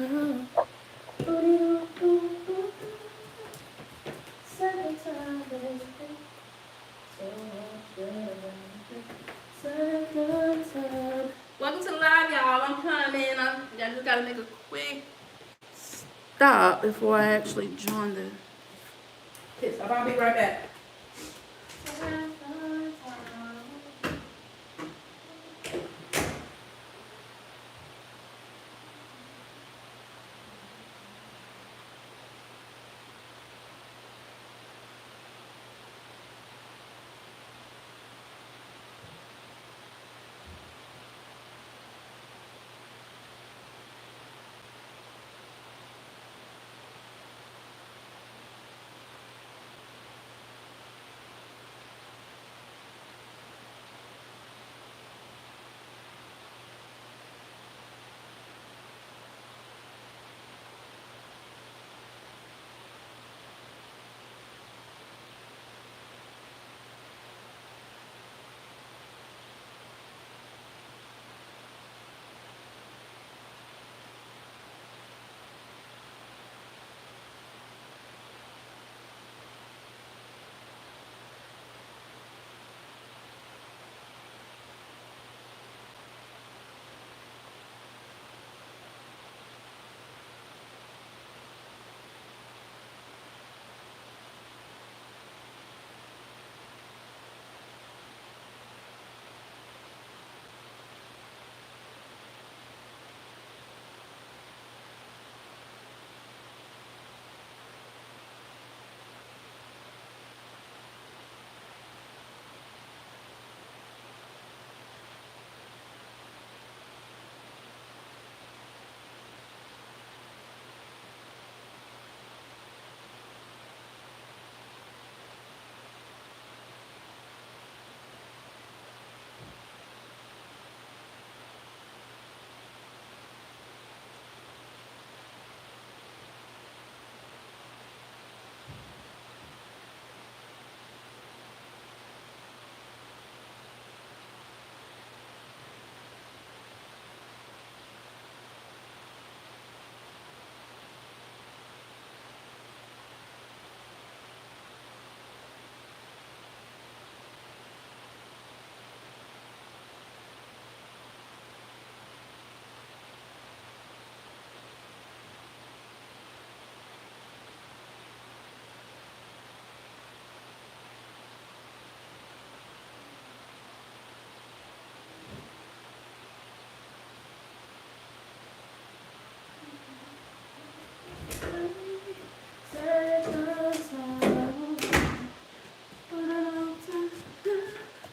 Welcome to the live, y'all. I'm coming. I just gotta make a quick stop before I actually join the pit stop. I'll be right back.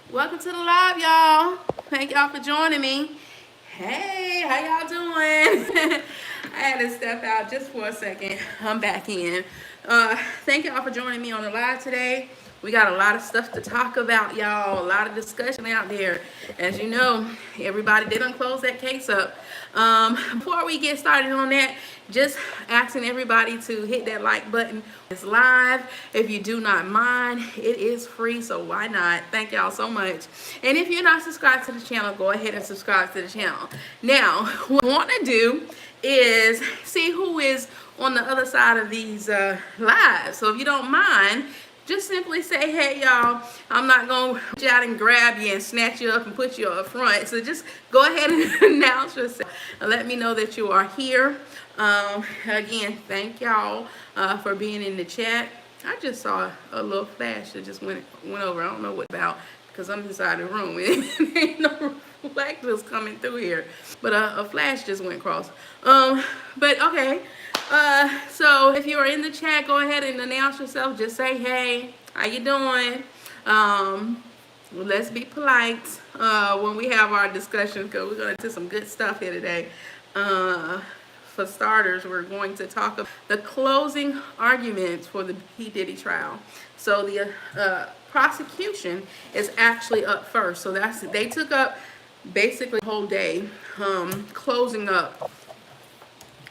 Welcome to the live, y'all. Thank y'all for joining me. Hey, how y'all doing? I had to step out just for a second. I'm back in. Thank y'all for joining me on the live today. We got a lot of stuff to talk about, y'all. A lot of discussion out there. As you know, everybody didn't close that case up. Before we get started on that, just asking everybody to hit that like button. It's live. If you do not mind, it is free, so why not? Thank y'all so much. And if you're not subscribed to the channel, go ahead and subscribe to the channel. Now, what I want to do is see who is on the other side of these lives. So if you don't mind, just simply say, hey, y'all, I'm not going to reach out and grab you and snatch you up and put you up front. So just go ahead and announce yourself and let me know that you are here. Again, thank y'all for being in the chat. I just saw a little flash that just went over. I don't know what about because I'm inside the room. Ain't no reflectors coming through here. But a flash just went across. But okay. So if you are in the chat, go ahead and announce yourself. Just say, hey, how you doing? Let's be polite when we have our discussion because we're going to do some good stuff here today. For starters, we're going to talk about the closing arguments for the P. Diddy trial. So the prosecution is actually up first. So they took up basically the whole day closing up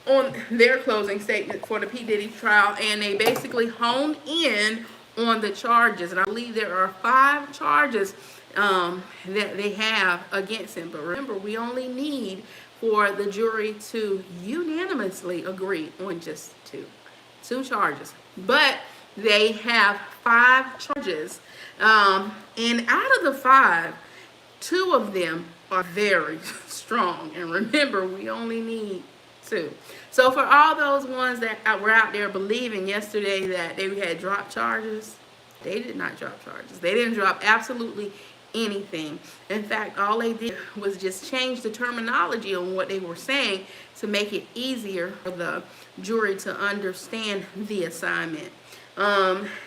on their closing statement for the P. Diddy trial, and they basically honed in on the charges. And I believe there are 5 charges that they have against him. But remember, we only need for the jury to unanimously agree on just two charges. But they have 5 charges, and out of the 5, 2 of them are very strong. And remember, we only need 2. So for all those ones that were out there believing yesterday that they had dropped charges, they did not drop charges. They didn't drop absolutely anything. In fact, all they did was just change the terminology on what they were saying to make it easier for the jury to understand the assignment.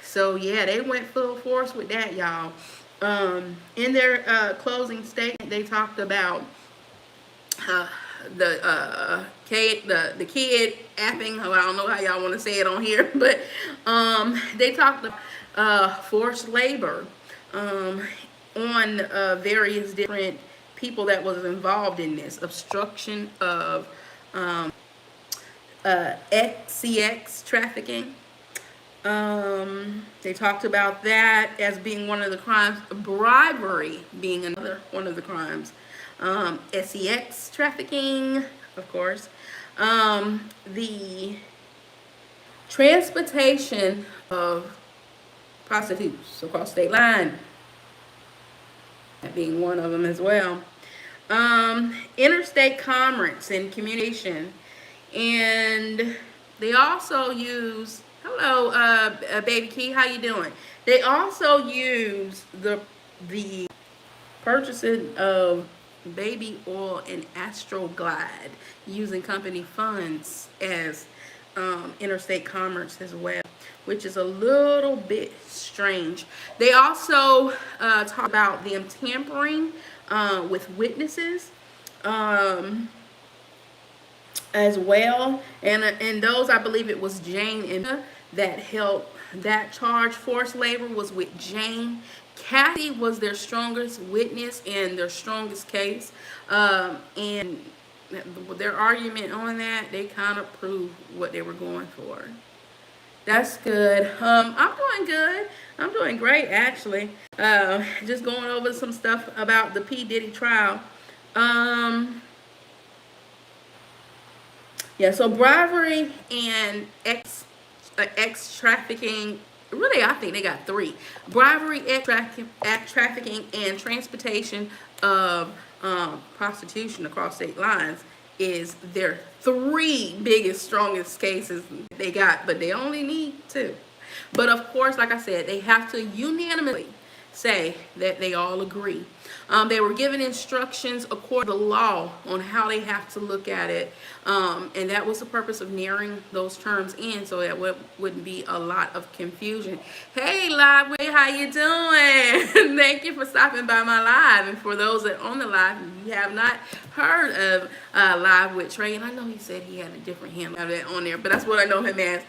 So yeah, they went full force with that, y'all. In their closing statement, they talked about the kid apping. I don't know how y'all want to say it on here, but they talked about forced labor on various different people that was involved in this obstruction of SCX trafficking. They talked about that as being one of the crimes, bribery being another one of the crimes, SCX trafficking, of course, the transportation of prostitutes across state line, that being one of them as well, interstate commerce and communication, and they also use, hello, Baby Key, how you doing? They also use the purchasing of baby oil and Astroglide using company funds as interstate commerce as well, which is a little bit strange. They also talk about them tampering with witnesses as well, and those, I believe it was Jane and that helped that charge. Forced labor was with Jane. Kathy was their strongest witness and their strongest case, and their argument on that, they kind of proved what they were going for. That's good. I'm doing good. I'm doing great, actually. Just going over some stuff about the P. Diddy trial. Yeah, so bribery and X trafficking. Really, I think they got 3. Bribery, X trafficking, and transportation of prostitution across state lines is their 3 biggest, strongest cases they got, but they only need 2. But of course, like I said, they have to unanimously say that they all agree. They were given instructions according to law on how they have to look at it, and that was the purpose of narrowing those terms in so that wouldn't be a lot of confusion. Hey, Live Way, how you doing? Thank you for stopping by my live. And for those that on the live, if you have not heard of Live with Trey, and I know he said he had a different handle on there, but that's what I know him as.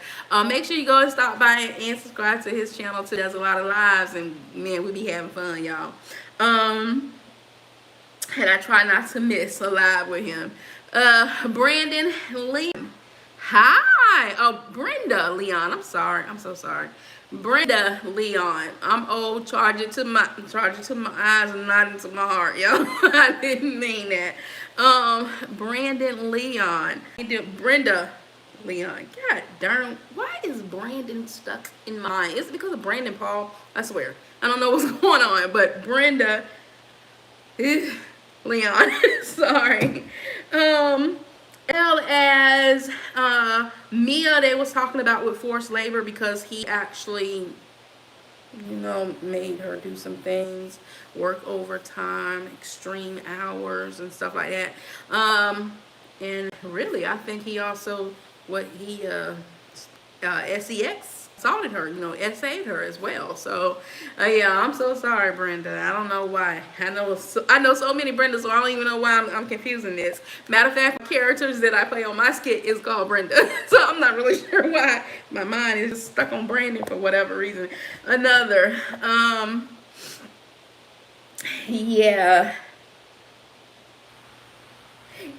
Make sure you go and stop by and subscribe to his channel too. There's a lot of lives, and man, we be having fun, y'all. And I try not to miss a live with him. Brandon Leon. Hi. Oh, Brenda Leon. I'm sorry. I'm so sorry. Brenda Leon. I'm old. Charge it to my eyes and not into my heart, yo. I didn't mean that. Brandon Leon. Brenda Leon. God darn. Why is Brandon stuck in my mind? Is it because of Brandon Paul? I swear. I don't know what's going on, but Brenda Leon. Sorry. Well, as Mia, they was talking about with forced labor because he actually, you know, made her do some things, work overtime, extreme hours and stuff like that. And really, I think he also, SEX assaulted her, you know, SA'd her as well. So, yeah, I'm so sorry, Brenda. I don't know why. I know so many Brendas, so I don't even know why I'm confusing this. Matter of fact, the characters that I play on my skit is called Brenda. So I'm not really sure why my mind is stuck on Brandon for whatever reason. Yeah.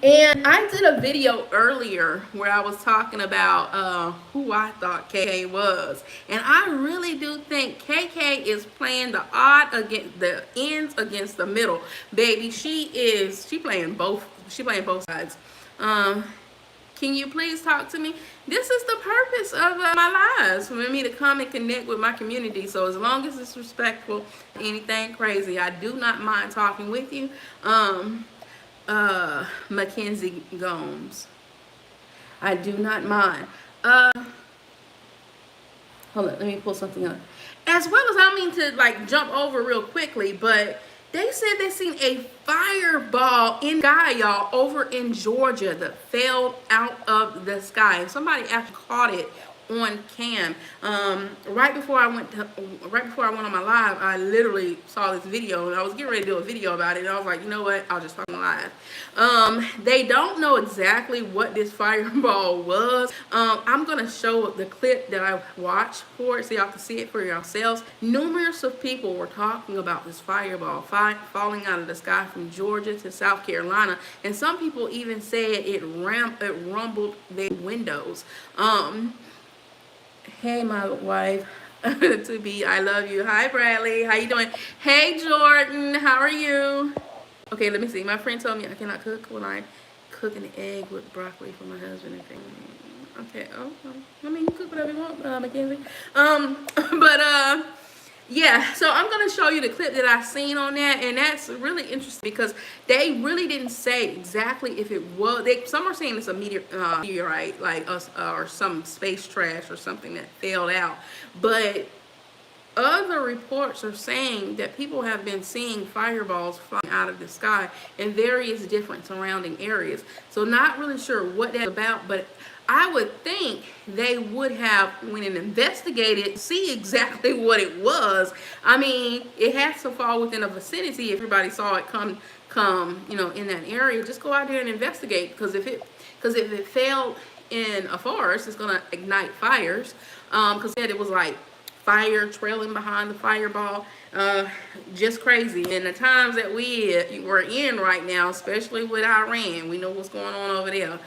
And I did a video earlier where I was talking about who I thought KK was. And I really do think KK is playing the ends against the middle. Baby, she playing both. She playing both sides. Can you please talk to me? This is the purpose of my lives, for me to come and connect with my community. So as long as it's respectful, anything crazy, I do not mind talking with you. Mackenzie Gomes, I do not mind. Hold on, let me pull something up. As well as, I don't mean to like jump over real quickly, but they said they seen a fireball in the sky, y'all, over in Georgia that fell out of the sky. Somebody actually caught it on cam. Right before I went on my live, I literally saw this video, and I was getting ready to do a video about it, and I was like, you know what, I'll just talk on live. They don't know exactly what this fireball was. I'm gonna show the clip that I watched for it so y'all can see it for yourselves. Numerous of people were talking about this fireball falling out of the sky from Georgia to South Carolina, and some people even said it rumbled their windows. Hey, my wife, to be, I love you. Hi, Bradley. How you doing? Hey, Jordan. How are you? Okay, let me see. My friend told me I cannot cook when I cook an egg with broccoli for my husband and family. Okay. Oh, I mean, you cook whatever you want, Mackenzie. Yeah, so I'm going to show you the clip that I seen on that, and that's really interesting because they really didn't say exactly if it was. Some are saying it's a meteorite, like us, or some space trash or something that fell out. But other reports are saying that people have been seeing fireballs flying out of the sky in various different surrounding areas. So not really sure what that's about, but I would think they would have went and investigated, see exactly what it was. I mean, it has to fall within a vicinity. If everybody saw it come, you know, in that area, just go out there and investigate. Because if it fell in a forest, it's gonna ignite fires. Because it was like fire trailing behind the fireball. Just crazy. And the times that we're in right now, especially with Iran, we know what's going on over there.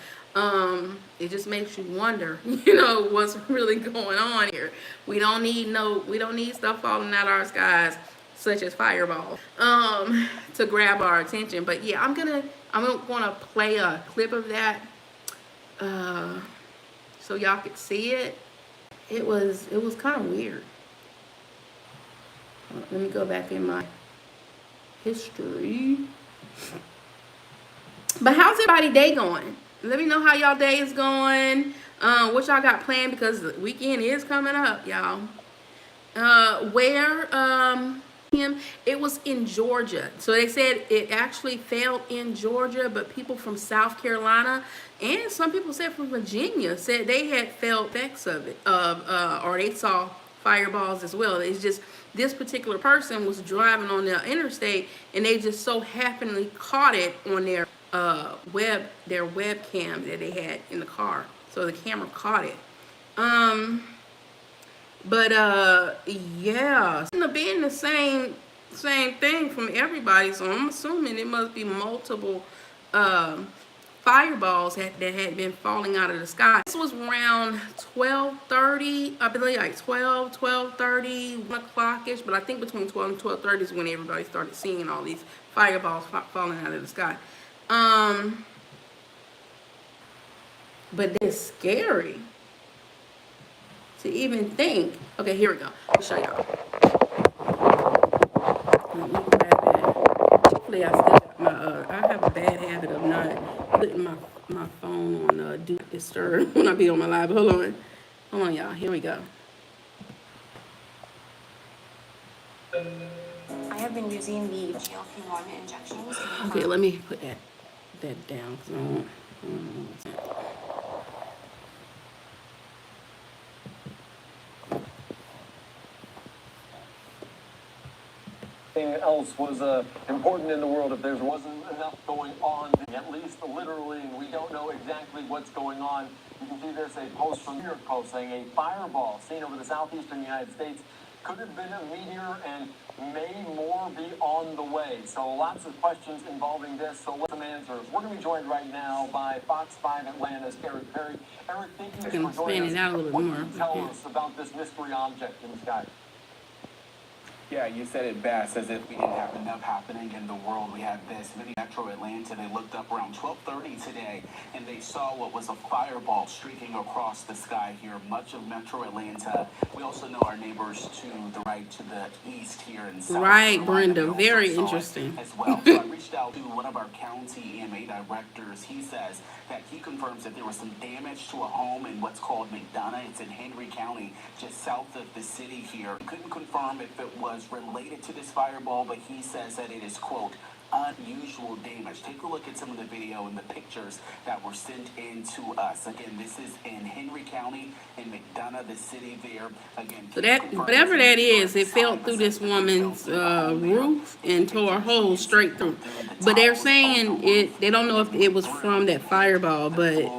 It just makes you wonder, you know, what's really going on here. We don't need stuff falling out of our skies, such as fireballs, to grab our attention. But yeah, I'm gonna play a clip of that, so y'all could see it. It was kind of weird. Let me go back in my history. But how's everybody's day going? Let me know how y'all day is going. What y'all got planned, because the weekend is coming up, y'all. It was in Georgia. So they said it actually fell in Georgia, but people from South Carolina and some people said from Virginia said they had felt effects of it, or they saw fireballs as well. It's just this particular person was driving on the interstate, and they just so happened caught it on their webcam that they had in the car. So the camera caught it. Yeah, it's gonna be in the same thing from everybody. So I'm assuming it must be multiple fireballs that had been falling out of the sky. This was around 12:30, I believe, like 12:30, 1 o'clock-ish, but I think between 12 and 12:30 is when everybody started seeing all these fireballs falling out of the sky. But it's scary to even think. Okay, here we go. I'll show y'all. Hopefully I still got my, I have a bad habit of not putting my phone on do not disturb when I be on my live. Hold on, y'all. Here we go. I have been using the GLP-1 injections. Okay, let me put that down. Cause I don't know what's that. Else was important in the world if there wasn't enough going on, at least literally, and we don't know exactly what's going on. You can see there's a post from New York Post saying a fireball seen over the southeastern United States could have been a meteor and may more be on the way. So lots of questions involving this. So what's some answers? We're going to be joined right now by Fox 5 Atlanta's Eric Perry. Eric, thank you for joining us. What can you tell us about this mystery object in the sky? Yeah, you said it best, as if we didn't have enough happening in the world. We had this. Many Metro Atlanta, they looked up around 12:30 today, and they saw what was a fireball streaking across the sky here. Much of Metro Atlanta. We also know our neighbors to the right, to the east here in South Right, Carolina. Brenda. They also Very saw it interesting. as well. So I reached out to one of our county EMA directors. He says that he confirms that there was some damage to a home in what's called McDonough. It's in Henry County, just south of the city here. He couldn't confirm if it was related to this fireball, but he says that it is, quote, unusual damage. Take a look at some of the video and the pictures that were sent in to us. Again, this is in Henry County, in McDonough, the city there. Again, So that, whatever that is, it fell through this woman's roof and tore a hole straight through. But they're saying they don't know if it was from that fireball, but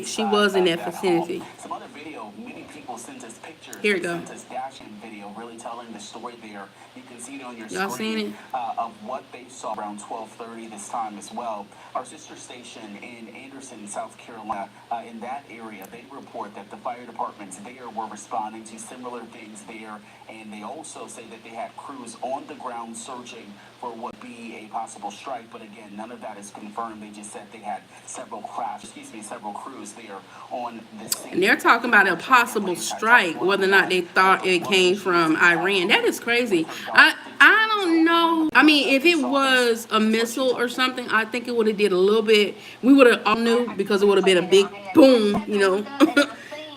she was in that vicinity. Some other video, many people sent us pictures. Here we go. Sent us dashing video, really telling the story there. You can see it on your Y'all screen. seen it? Of what they saw around 12:30 this time as well. Our sister station in Anderson, South Carolina, in that area, they report that the fire departments there were responding to similar things there, and they also say that they had crews on the ground searching for what would be a possible strike. But again, none of that is confirmed. They just said they had several crews there on the scene. And they're talking about a possible strike, whether or not they thought it came from Iran. That is crazy. I don't know. I mean, if it was a missile or something, I think it would have did a little bit. We would have all knew, because it would have been a big boom, you know.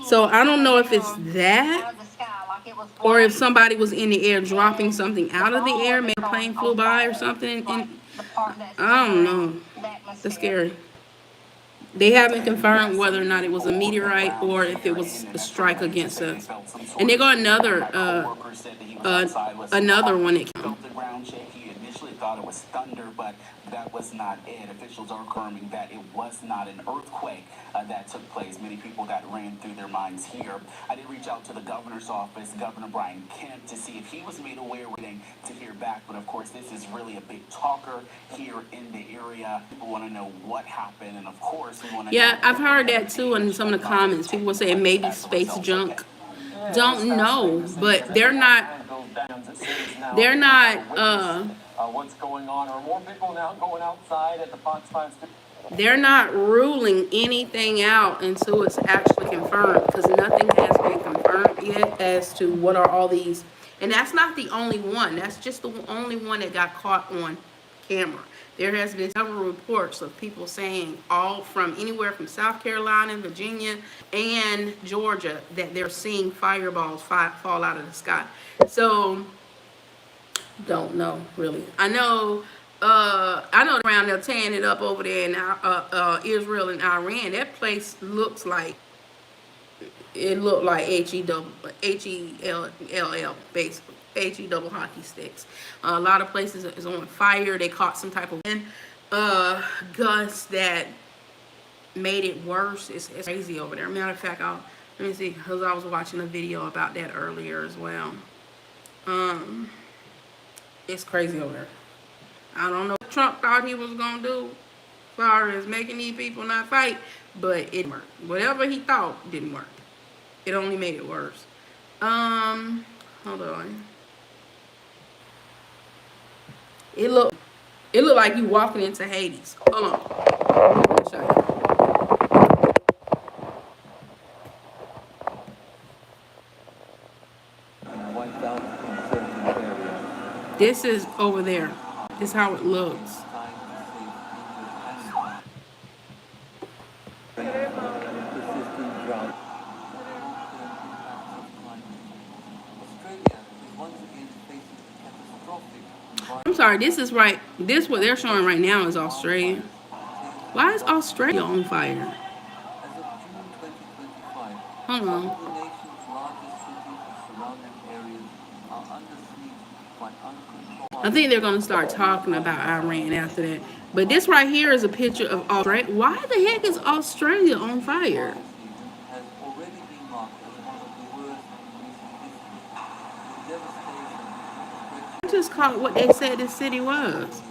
So I don't know if it's that, or if somebody was in the air dropping something out of the air, maybe a plane flew by or something. And I don't know. That's scary. They haven't confirmed whether or not it was a meteorite or if it was a strike against us. And they got another one that came. Felt the ground shake. He initially thought it was thunder, but that was not it. Officials are confirming that it was not an earthquake that took place. Many people that ran through their minds here. I did reach out to the governor's office, Governor Brian Kemp, to see if he was made aware. We're waiting to hear back. But of course, this is really a big talker here in the area. People want to know what happened, and of course, we want to. Yeah, I've heard that too in some of the comments. People were saying maybe space junk. Don't know, but they're not. What's going on? Are more people now going outside at the Fox 5 studio? They're not ruling anything out until it's actually confirmed, because nothing has been confirmed yet as to what are all these. And that's not the only one. That's just the only one that got caught on camera. There has been several reports of people saying all from anywhere from South Carolina, Virginia, and Georgia that they're seeing fireballs fall out of the sky. So, don't know really. I know around there tearing it up over there in Israel and Iran. That place looks like HELL, basically. HE double hockey sticks. A lot of places is on fire. They caught some type of wind gust that made it worse. It's crazy over there. Matter of fact, let me see, because I was watching a video about that earlier as well. It's crazy over there. I don't know what Trump thought he was gonna do as far as making these people not fight, but it didn't work. Whatever he thought didn't work. It only made it worse. Hold on. It looked like you walking into Hades. Hold on. Let me show you. This is over there. This is how it looks. I'm sorry, this is right. This what they're showing right now is Australia. Why is Australia on fire? Hold on. I think they're going to start talking about Iran after that. But this right here is a picture of Australia. Why the heck is Australia on fire? I just caught what they said this city was.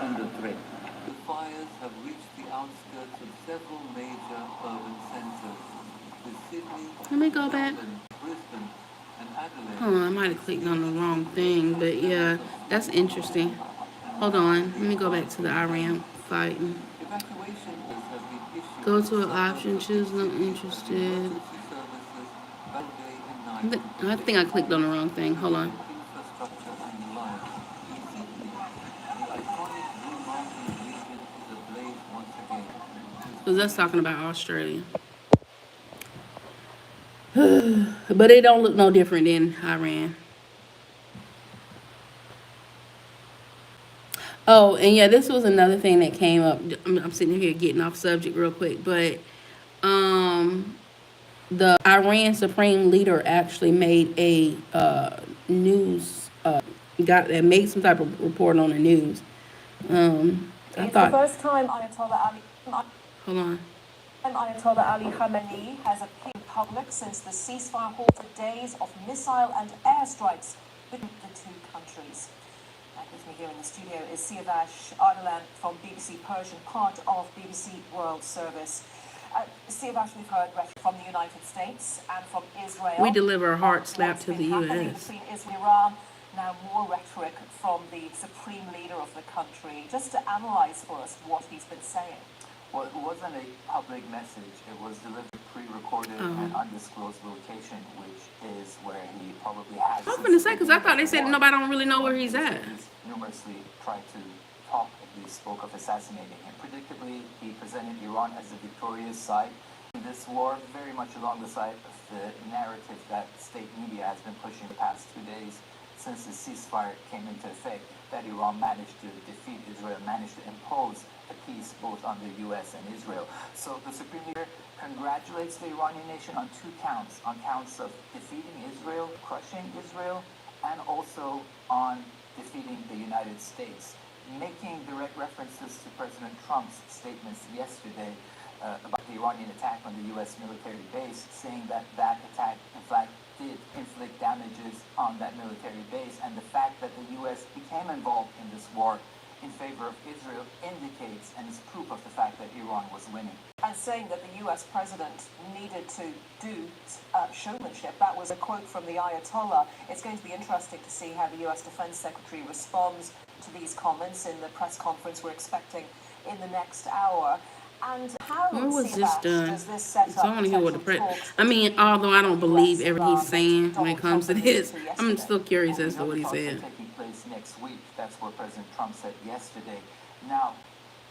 Under threat. The fires have reached the outskirts of several major urban centers. Let me go back. Hold on, I might have clicked on the wrong thing, but yeah, that's interesting. Hold on, let me go back to the Iran fighting. Go to an option, choose not interested. I think I clicked on the wrong thing. Hold on. Because that's talking about Australia. But it don't look no different than Iran. Oh, and yeah, this was another thing that came up. I'm sitting here getting off subject real quick, but the Iran supreme leader actually made a news made some type of report on the news. I It's thought. the first time Hold on. Ayatollah Ali Khamenei has appeared in public since the ceasefire halted days of missile and airstrikes between the two countries. And with me here in the studio is Siavash Ardalan from BBC Persian, part of BBC World Service. Siavash, we've heard rhetoric from the United States and from Israel. We deliver a hard slap to the U.S. Between Israel and Iran. Now more rhetoric from the supreme leader of the country. Just to analyze for us what he's been saying. Well, it wasn't a public message. It was delivered pre-recorded and undisclosed location, which is where he probably has. I was going to say, because I thought they said nobody don't really know where he's at. He's numerously tried to talk, at least spoke of assassinating him. Predictably, he presented Iran as the victorious side in this war, very much along the side of the narrative that state media has been pushing the past 2 days since the ceasefire came into effect, that Iran managed to defeat Israel, managed to impose a peace both on the U.S. and Israel. So the Supreme Leader congratulates the Iranian nation on 2 counts, on counts of defeating Israel, crushing Israel, and also on defeating the United States, making direct references to President Trump's statements yesterday about the Iranian attack on the U.S. military base, saying that that attack, in fact, did inflict damages on that military base, and the fact that the U.S. became involved in this war in favor of Israel indicates and is proof of the fact that Iran was winning. And saying that the US president needed to do showmanship. That was a quote from the Ayatollah. It's going to be interesting to see how the US Defense Secretary responds to these comments in the press conference we're expecting in the next hour. And how When was this done? does this set So I up want to hear what the potential I mean, although I don't believe US everything he's saying when it Donald comes to Trump this, alluded to I'm yesterday? still curious as to We what he know the said. talks are taking place next week. That's what President Trump said yesterday. Now,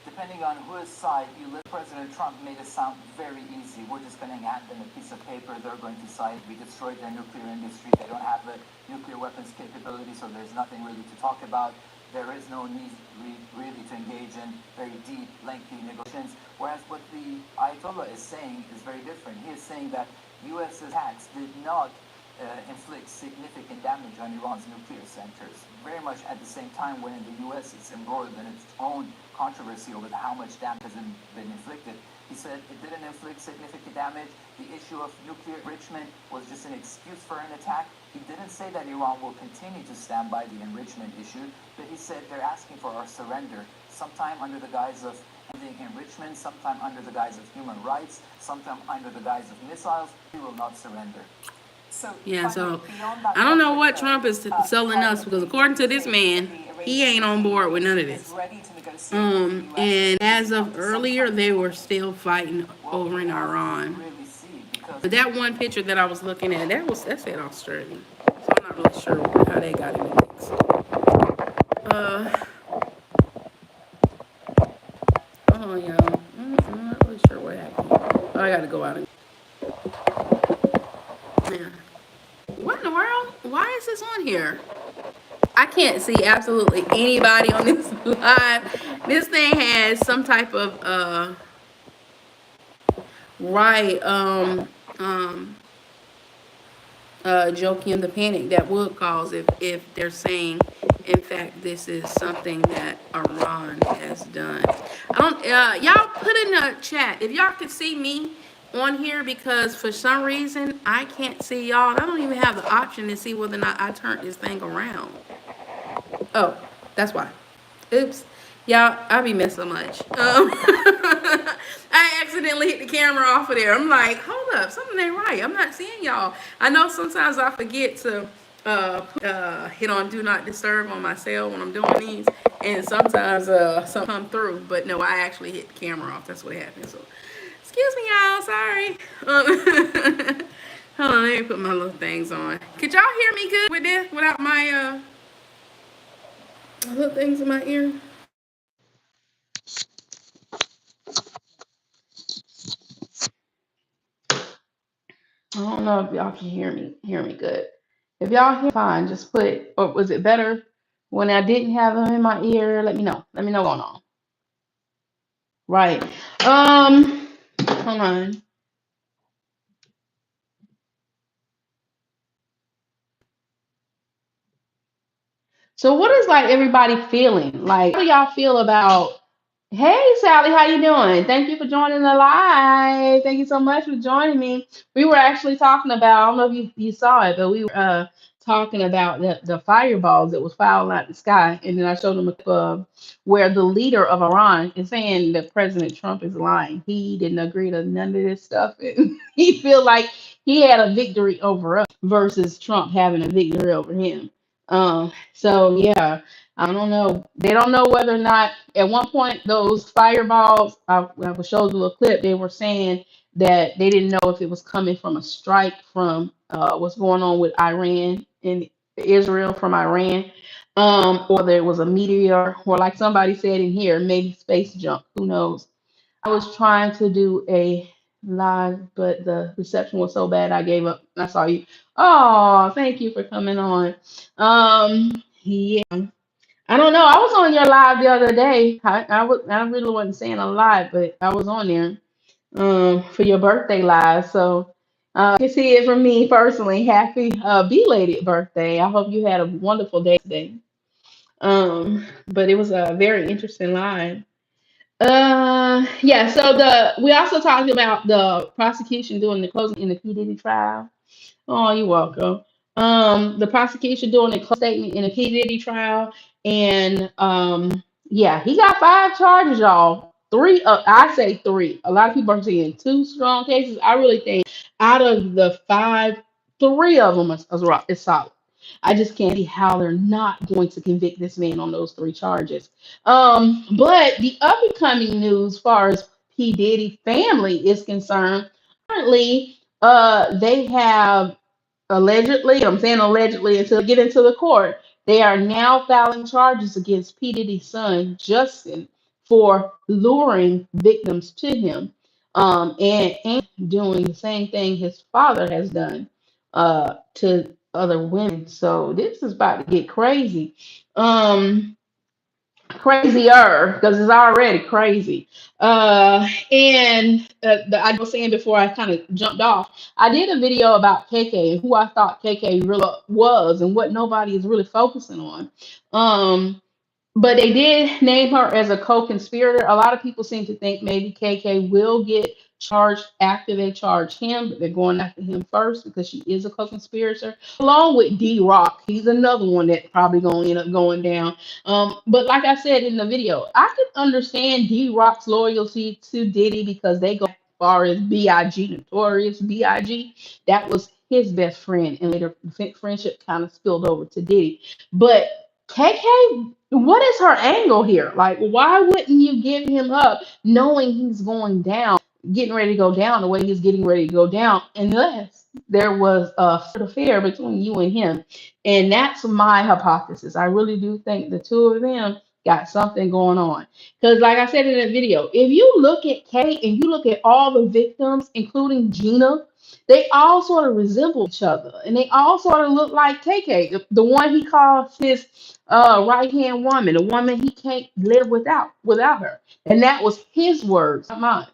depending on whose side you live, President Trump made it sound very easy. We're just going to hand them a piece of paper. They're going to decide we destroyed their nuclear industry. They don't have the nuclear weapons capability, so there's nothing really to talk about. There is no need really to engage in very deep, lengthy negotiations. Whereas what the Ayatollah is saying is very different. He is saying that U.S. attacks did not inflict significant damage on Iran's nuclear centers. Very much at the same time when the U.S. is embroiled in its own controversy over how much damage has been inflicted. He said it didn't inflict significant damage. The issue of nuclear enrichment was just an excuse for an attack. He didn't say that Iran will continue to stand by the enrichment issue, but he said they're asking for our surrender, sometime under the guise of ending enrichment, sometime under the guise of human rights, sometime under the guise of missiles. We will not surrender. So, Yeah, so beyond that I don't know what rhetoric, Trump is selling us, because according to this man, he ain't on board with none of this. is ready to negotiate with the US. And as of earlier, they were still fighting over in Iran. Really see, because But that one picture that I was looking at, that said Australia. So I'm not really sure how they got in the mix. Oh, y'all. I'm not really sure what happened. Oh, I gotta go out and. Yeah. What in the world? Why is this on here? I can't see absolutely anybody on this live. This thing has some type of joking the panic that would cause if they're saying, in fact, this is something that Iran has done. I don't y'all put in the chat if y'all could see me on here, because for some reason I can't see y'all. I don't even have the option to see whether or not I turned this thing around. Oh, that's why. Oops. Y'all, I be messing so much. I accidentally accidentally hit the camera off of there. I'm like, hold up, something ain't right. I'm not seeing y'all. I know sometimes I forget to hit on do not disturb on my cell when I'm doing these, and sometimes something come through. But no, I actually hit the camera off. That's what happened. So, excuse me, y'all. Sorry. Hold on, let me put my little things on. Could y'all hear me good with this without my little things in my ear? I don't know if y'all can hear me good. If y'all hear me fine, just put, or was it better when I didn't have them in my ear? Let me know. Let me know what's going on. Right. Hold on. So what is like everybody feeling? Like, how do y'all feel about, hey Sally, how you doing? Thank you for joining the live. Thank you so much for joining me. We were actually talking about, I don't know if you saw it, but we were talking about the fireballs that was falling out the sky. And then I showed them a clip of where the leader of Iran is saying that President Trump is lying. He didn't agree to none of this stuff. And he feel like he had a victory over us versus Trump having a victory over him. So yeah, I don't know. They don't know whether or not at one point those fireballs, I will show you a clip, they were saying that they didn't know if it was coming from a strike from what's going on with Iran and Israel from Iran, or there was a meteor, or like somebody said in here, maybe space junk. Who knows? I was trying to do a live, but the reception was so bad I gave up. I saw you. Oh, thank you for coming on. Yeah. I don't know. I was on your live the other day. I really wasn't saying a live, but I was on there for your birthday live. So you can see it from me personally. Happy belated birthday. I hope you had a wonderful day today. But it was a very interesting live. Yeah, so the we also talked about the prosecution doing the closing in the P. Diddy trial. Oh, you're welcome. The prosecution doing a close statement in a P. Diddy trial, and yeah, he got 5 charges, y'all. Three, I say three. A lot of people are saying 2 strong cases. I really think out of the 5, 3 of them is solid. I just can't see how they're not going to convict this man on those 3 charges. But the up and coming news, as far as P Diddy family is concerned, currently, they have allegedly, I'm saying allegedly until we get into the court, they are now filing charges against P. Diddy's son, Justin, for luring victims to him, and doing the same thing his father has done to other women. So this is about to get crazy. Crazier because it's already crazy. I was saying before I kind of jumped off, I did a video about KK and who I thought KK really was and what nobody is really focusing on. But they did name her as a co-conspirator. A lot of people seem to think maybe KK will get charged after they charge him, but they're going after him first because she is a co-conspirator, along with D-Rock. He's another one that probably going to end up going down. But like I said in the video, I could understand D-Rock's loyalty to Diddy because they go as far as B.I.G., Notorious B.I.G. That was his best friend, and later friendship kind of spilled over to Diddy. But KK, what is her angle here? Like, why wouldn't you give him up knowing he's going down, getting ready to go down the way he's getting ready to go down, unless there was a affair between you and him? And that's my hypothesis. I really do think the two of them got something going on. Because, like I said in the video, if you look at Kate and you look at all the victims, including Gina, they all sort of resemble each other, and they all sort of look like KK, the one he calls his right hand woman, a woman he can't live without her, and that was his words, not mine.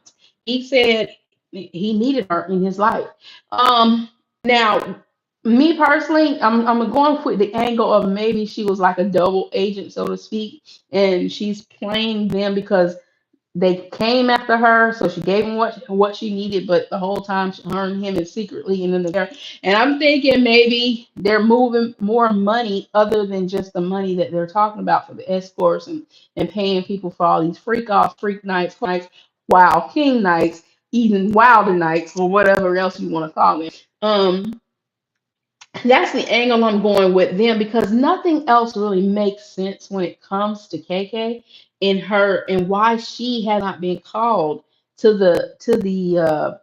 He said he needed her in his life. Now, me personally, I'm going with the angle of maybe she was like a double agent, so to speak, and she's playing them because they came after her, so she gave him what she needed, but the whole time her and him is secretly in the there. And I'm thinking maybe they're moving more money other than just the money that they're talking about for the escorts and paying people for all these freak nights, wow, king nights. eating wilder nights or whatever else you want to call it. That's the angle I'm going with them because nothing else really makes sense when it comes to KK and her and why she has not been called to the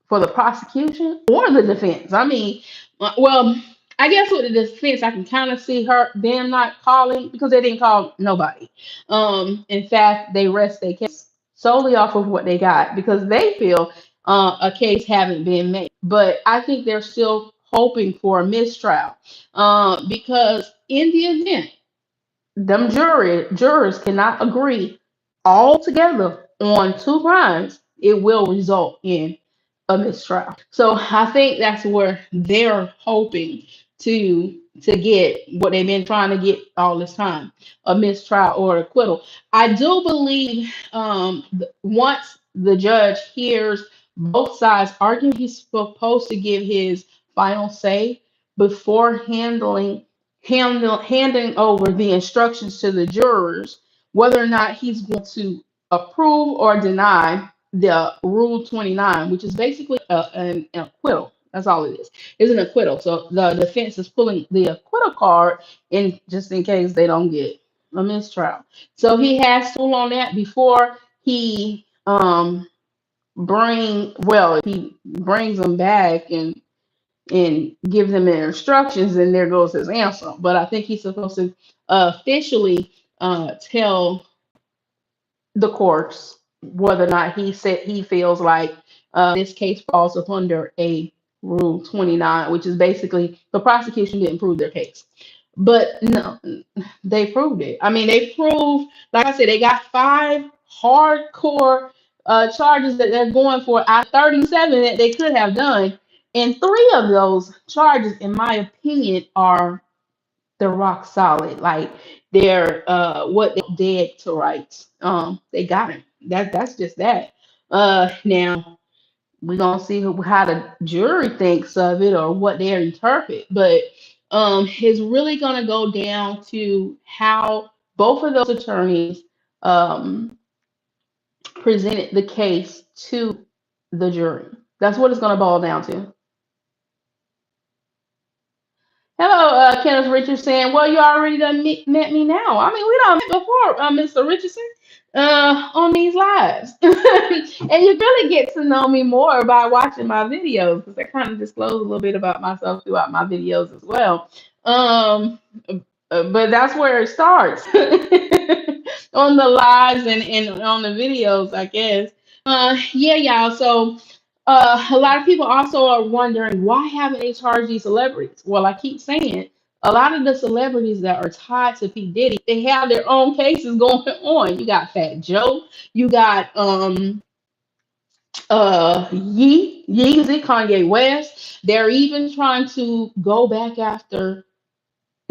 for the prosecution or the defense. I mean, well, I guess with the defense, I can kind of see them not calling because they didn't call nobody. In fact, they rest their case solely off of what they got because they feel a case haven't been made. But I think they're still hoping for a mistrial because in the event them jurors cannot agree all together on two crimes, it will result in a mistrial. So I think that's where they're hoping to get what they've been trying to get all this time, a mistrial or acquittal. I do believe once the judge hears both sides arguing, he's supposed to give his final say before handing over the instructions to the jurors, whether or not he's going to approve or deny the Rule 29, which is basically an acquittal. That's all it is. It's an acquittal. So the defense is pulling the acquittal card in just in case they don't get a mistrial. So he has to rule on that before he if he brings them back and give them their instructions, and there goes his answer. But I think he's supposed to officially tell the courts whether or not he feels like this case falls up under a Rule 29, which is basically the prosecution didn't prove their case. But no, they proved it. I mean, they proved, like I said, they got five hardcore charges that they're going for out of 37 that they could have done. And three of those charges, in my opinion, are the rock solid. Like they're what they dead to rights. They got him. That's just that. Now we're gonna see how the jury thinks of it or what they interpret, but it's really gonna go down to how both of those attorneys um presented the case to the jury. That's what it's gonna boil down to. Hello, Kenneth Richardson. Well, you already done met me now. I mean, we done met before, Mr. Richardson, on these lives. And you really get to know me more by watching my videos because I kind of disclose a little bit about myself throughout my videos as well. But that's where it starts on the lives and on the videos, I guess. Yeah, y'all. So a lot of people also are wondering why haven't they charged these celebrities? Well, I keep saying a lot of the celebrities that are tied to P. Diddy, they have their own cases going on. You got Fat Joe, you got Yeezy, Kanye West. They're even trying to go back after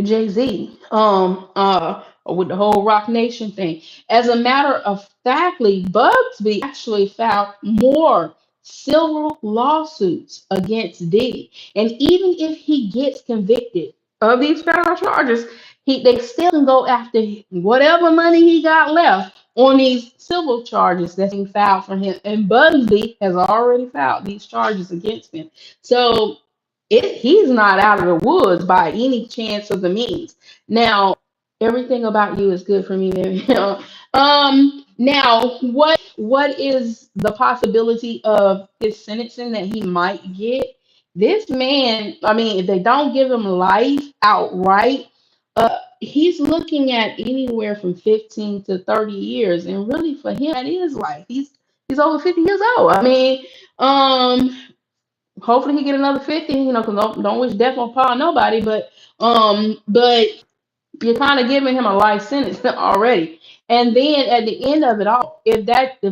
Jay-Z, with the whole Rock Nation thing. As a matter of factly, Bugsby actually filed more civil lawsuits against Diddy. And even if he gets convicted of these federal charges, they still can go after whatever money he got left on these civil charges that's being filed for him. And Bugsby has already filed these charges against him. So he's not out of the woods by any chance of the means. Now, everything about you is good for me, Mary. Now, what is the possibility of his sentencing that he might get? This man, I mean, if they don't give him life outright, he's looking at anywhere from 15 to 30 years, and really for him, that is life. He's over 50 years old. I mean, hopefully he get another 50, because don't wish death upon nobody, but you're kind of giving him a life sentence already. And then at the end of it all, if that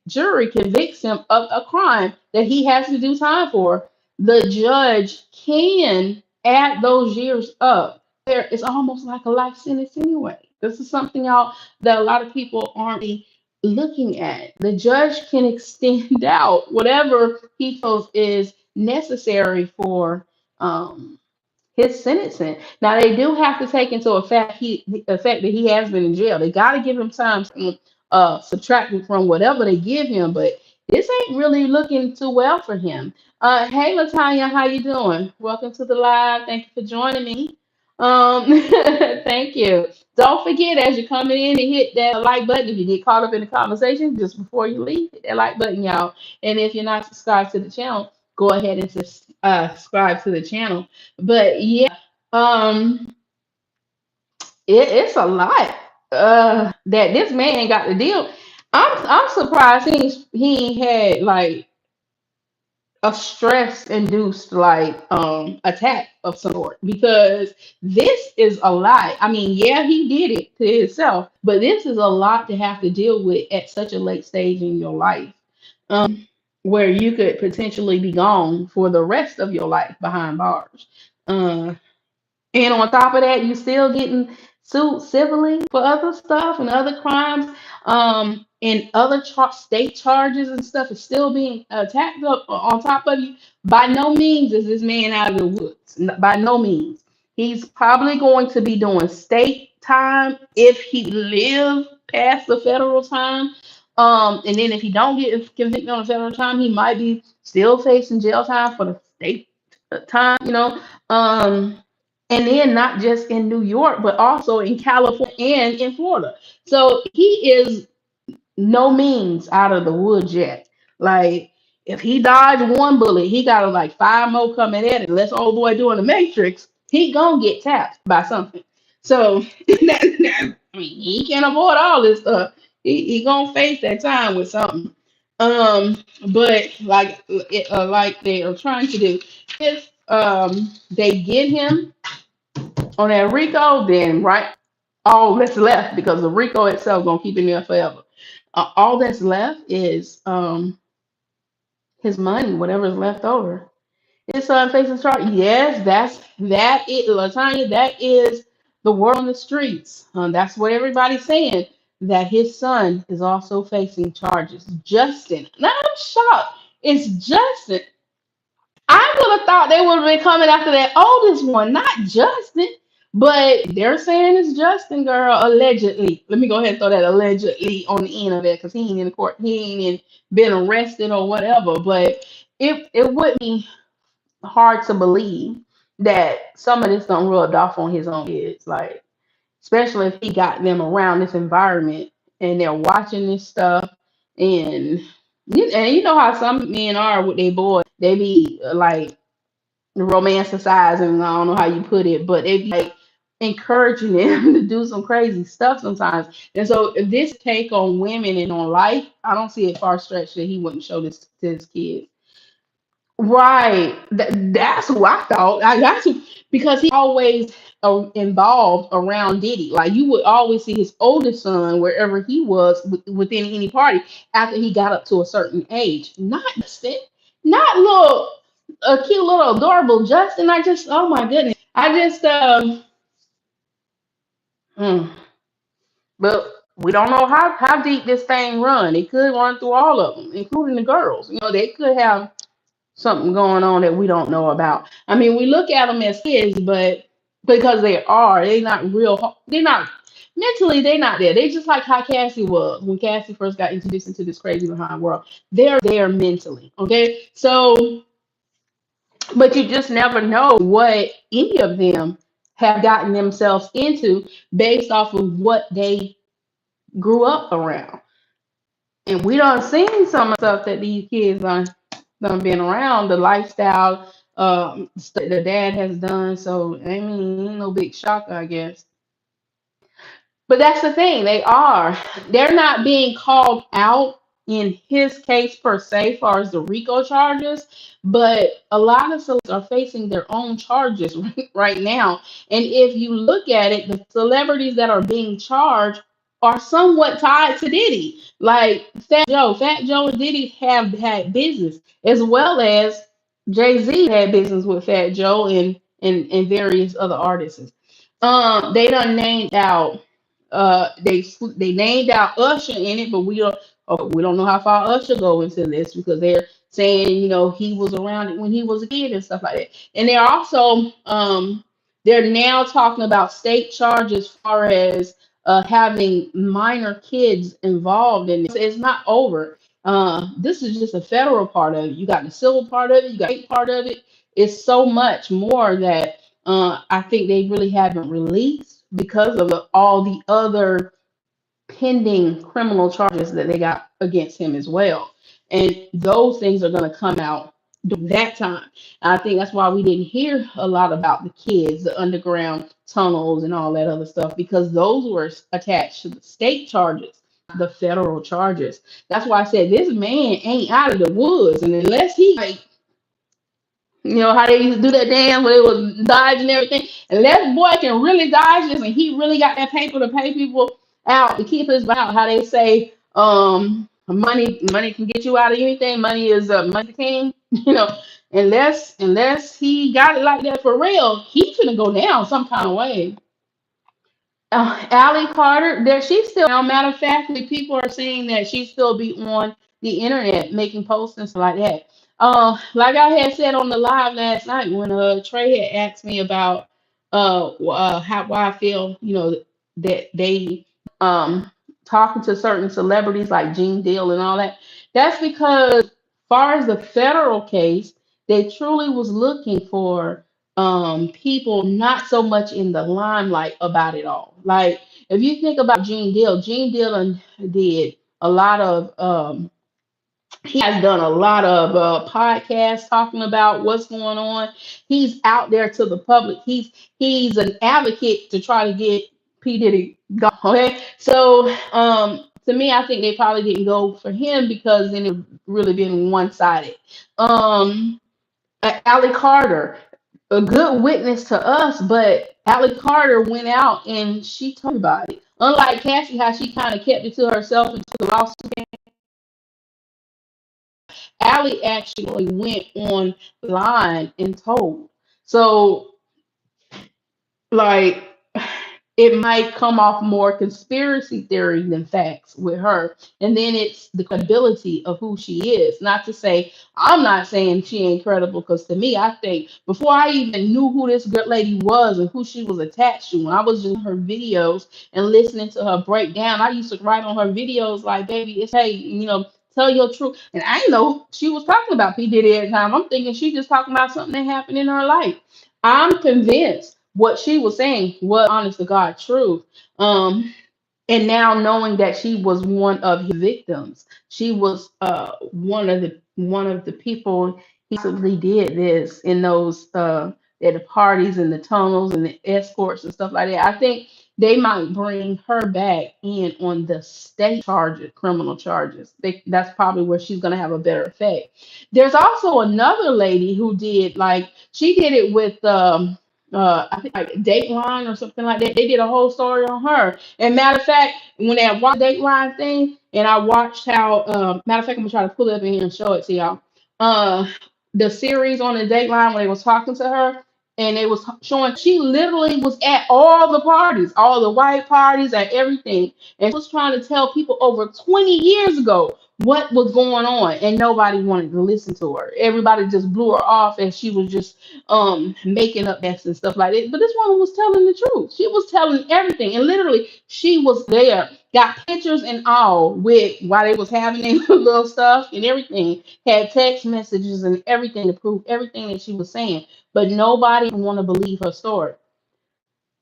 jury convicts him of a crime that he has to do time for, the judge can add those years up. It's almost like a life sentence anyway. This is something out that a lot of people aren't looking at. The judge can extend out whatever he feels is necessary for his sentencing. Now they do have to take into effect the fact that he has been in jail. They got to give him time to subtract from whatever they give him, but this ain't really looking too well for him. Hey Latanya, how you doing? Welcome to the live. Thank you for joining me. Thank you. Don't forget as you're coming in and hit that like button. If you get caught up in the conversation just before you leave, hit that like button, y'all. And if you're not subscribed to the channel, go ahead and subscribe to the channel. But yeah, um, it's a lot that this man got to deal. I'm surprised he had like a stress induced like attack of some sort, because this is a lot. I mean, yeah, he did it to himself, but this is a lot to have to deal with at such a late stage in your life, where you could potentially be gone for the rest of your life behind bars. Uh, and on top of that, you still getting sued civilly for other stuff and other crimes, and other state charges and stuff is still being attacked up on top of you. By no means is this man out of the woods. By no means. He's probably going to be doing state time if he lives past the federal time. And then if he don't get convicted on the federal time, he might be still facing jail time for the state time. And then not just in New York, but also in California and in Florida. So he is no means out of the woods yet. Like, if he dodged one bullet, he got like five more coming at it. Unless old boy doing the Matrix, he gonna get tapped by something. So I mean, he can't avoid all this stuff. He gonna face that time with something. But like they are trying to do, if they get him on that Rico, then right, all that's left, because the Rico itself gonna keep him there forever. All that's left is his money, whatever's left over. His son facing charge. Yes, that is Latanya. That is the word on the streets. That's what everybody's saying. That his son is also facing charges. Justin. Now I'm shocked. It's Justin. I would have thought they would have been coming after that oldest one, not Justin. But they're saying it's Justin, girl, allegedly. Let me go ahead and throw that allegedly on the end of it, because he ain't in the court. He ain't been arrested or whatever. But it would be hard to believe that some of this don't rubbed off on his own kids. Like, especially if he got them around this environment and they're watching this stuff. And you know how some men are with their boys. They be like romanticizing, I don't know how you put it, but they be like encouraging them to do some crazy stuff sometimes. And so if this take on women and on life, I don't see it far stretched that he wouldn't show this to his kids. Right. That's who I thought. That's who, because he always involved around Diddy. Like, you would always see his oldest son wherever he was within any party after he got up to a certain age. Not Justin, not little a cute little adorable Justin. I just, oh my goodness. I just mm. But we don't know how deep this thing run. It could run through all of them, including the girls. They could have something going on that we don't know about. I mean, we look at them as kids, but because they're not real, they're not mentally, they're not there. They just like how Cassie was when Cassie first got introduced into this crazy behind world. They're there mentally, okay? So, but you just never know what any of them have gotten themselves into based off of what they grew up around. And we don't seen some of the stuff that these kids done been around, the lifestyle stuff the dad has done. So I mean, ain't no big shock, I guess. But that's the thing, they're not being called out in his case per se, far as the RICO charges, but a lot of celebrities are facing their own charges right now. And if you look at it, the celebrities that are being charged are somewhat tied to Diddy. Like Fat Joe and Diddy have had business, as well as Jay-Z had business with Fat Joe and various other artists. They done named out they named out Usher in it, but we don't know how far Usher go into this, because they're saying he was around it when he was a kid and stuff like that. And they're also they're now talking about state charges as far as having minor kids involved in this. It's not over. This is just a federal part of it. You got the civil part of it, you got the state part of it. It's so much more that I think they really haven't released because of all the other pending criminal charges that they got against him as well. And those things are going to come out during that time. And I think that's why we didn't hear a lot about the kids, the underground tunnels, and all that other stuff, because those were attached to the state charges, the federal charges. That's why I said this man ain't out of the woods. And unless he, like, you know how they used to do that dance where they was dodging everything. And that boy can really dodge this, and he really got that paper to pay people out to keep us out. How they say, money can get you out of anything. Money is money king. You know, unless he got it like that for real, he's gonna go down some kind of way. Allie Carter, there she's still now. Matter of fact, people are saying that she still be on the internet making posts and stuff like that. Like I had said on the live last night when Trey had asked me about how why I feel, you know, that they um talking to certain celebrities like Gene Deal and all that. That's because far as the federal case, they truly was looking for people not so much in the limelight about it all. Like if you think about Gene Dillon did a lot of he has done a lot of podcasts talking about what's going on. He's out there to the public. He's an advocate to try to get P. Diddy gone. Okay. So to me, I think they probably didn't go for him because then it really been one sided. Um Allie Carter, a good witness to us, but Allie Carter went out and she told everybody. Unlike Cassie, how she kind of kept it to herself until the lawsuit, Allie actually went online and told. So like it might come off more conspiracy theory than facts with her. And then it's the credibility of who she is. Not to say, I'm not saying she ain't credible, because to me, I think before I even knew who this good lady was and who she was attached to, when I was just her videos and listening to her breakdown, I used to write on her videos like, baby, it's hey, you know, tell your truth. And I didn't know she was talking about P. Diddy at the time. I'm thinking she just talking about something that happened in her life. I'm convinced what she was saying was honest to God truth. And now knowing that she was one of his victims, she was one of the people he possibly did this in those at the parties and the tunnels and the escorts and stuff like that. I think they might bring her back in on the state charges, criminal charges. That's probably where she's gonna have a better effect. There's also another lady who did, like, she did it with I think like Dateline or something like that. They did a whole story on her. And matter of fact, when I watched the Dateline thing, and I watched how matter of fact, I'm gonna try to pull it up in here and show it to y'all. Uh the series on the Dateline when they was talking to her, and they was showing she literally was at all the parties, all the white parties and everything, and was trying to tell people over 20 years ago what was going on, and nobody wanted to listen to her. Everybody just blew her off, and she was just making up mess and stuff like that. But this woman was telling the truth. She was telling everything, and literally she was there, got pictures and all with while they was having their little stuff and everything, had text messages and everything to prove everything that she was saying. But nobody want to believe her story.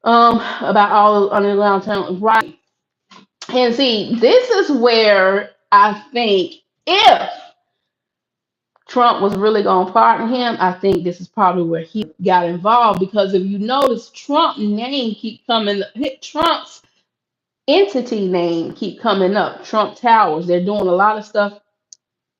About all the underground tunnel, right? And see, this is where I think if Trump was really going to pardon him, I think this is probably where he got involved, because if you notice, Trump name keep coming, Trump's entity name keep coming up. Trump Towers. They're doing a lot of stuff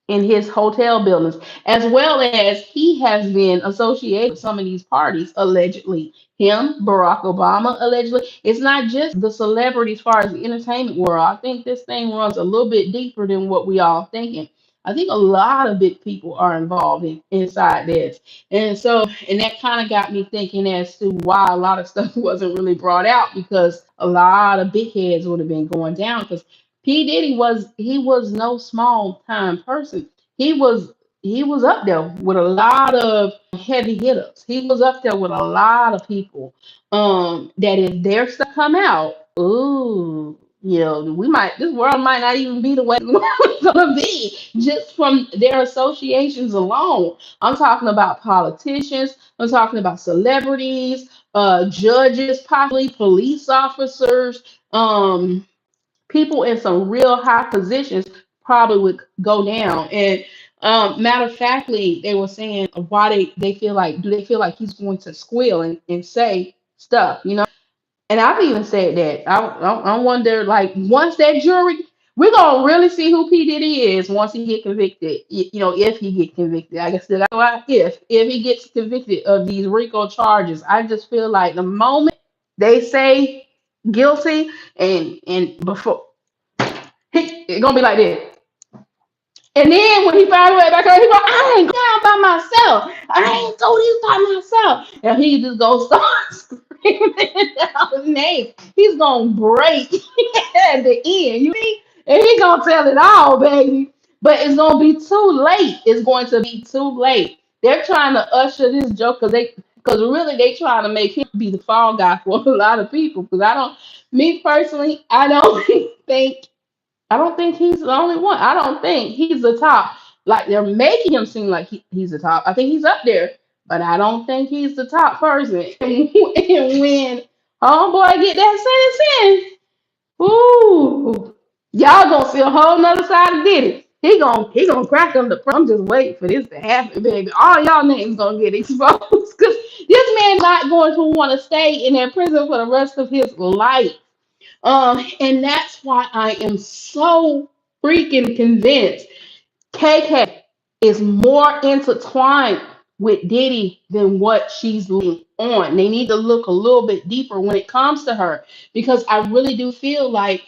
in his hotel buildings, as well as he has been associated with some of these parties, allegedly. Him, Barack Obama, allegedly. It's not just the celebrities as far as the entertainment world. I think this thing runs a little bit deeper than what we all thinking. I think a lot of big people are involved inside this. And so, and that kind of got me thinking as to why a lot of stuff wasn't really brought out, because a lot of big heads would have been going down. Because P. Diddy was no small time person. He was he was up there with a lot of heavy hitters. He was up there with a lot of people. That if their stuff come out, ooh. this world might not even be the way it's gonna be just from their associations alone. I'm talking about politicians, I'm talking about celebrities, judges, possibly police officers, people in some real high positions probably would go down. And matter of factly, they were saying why they feel like, do they feel like he's going to squeal and say stuff, and I've even said that. I wonder, like, once that jury, we're gonna really see who P Diddy is once he get convicted. If he get convicted, I guess that's why if he gets convicted of these RICO charges, I just feel like the moment they say guilty and before it's gonna be like this. And then when he found way back out, he go, I ain't down by myself. I ain't go this by myself. And he just goes start screaming out his name. He's gonna break at the end. You see? And he gonna tell it all, baby. But it's gonna be too late. It's going to be too late. They're trying to usher this joke because really they trying to make him be the fall guy for a lot of people. Because me personally, I don't think he's the only one. I don't think he's the top. Like they're making him seem like he's the top. I think he's up there, but I don't think he's the top person. And when homeboy get that sentence in, ooh, y'all gonna see a whole nother side of Diddy. He gonna crack them the. I'm just waiting for this to happen, baby. All y'all names gonna get exposed because this man not going to want to stay in that prison for the rest of his life. And that's why I am so freaking convinced KK is more intertwined with Diddy than what she's leading on. They need to look a little bit deeper when it comes to her because I really do feel like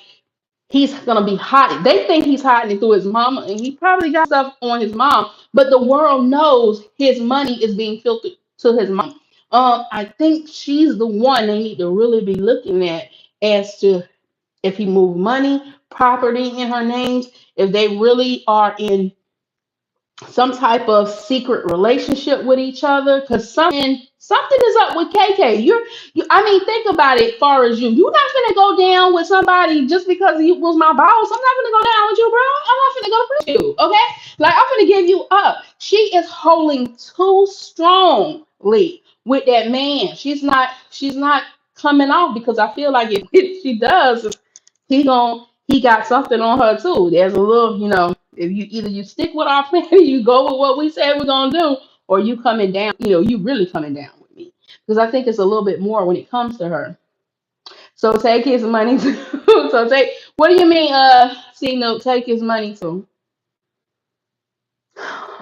he's gonna be hiding. They think he's hiding it through his mama, and he probably got stuff on his mom, but the world knows his money is being filtered to his mom. I think she's the one they need to really be looking at as to if he moved money, property in her names, if they really are in some type of secret relationship with each other, because something is up with KK. I mean, think about it. Far as you're not gonna go down with somebody just because you was my boss. I'm not gonna go down with you, bro. I'm not gonna go for you, okay? Like I'm gonna give you up. She is holding too strongly with that man. She's not coming off because I feel like if she does, he got something on her too. There's a little, if you stick with our plan, you go with what we said we're gonna do, or you coming down, you really coming down with me. Because I think it's a little bit more when it comes to her. So take his money too. So take what do you mean, C note, take his money too?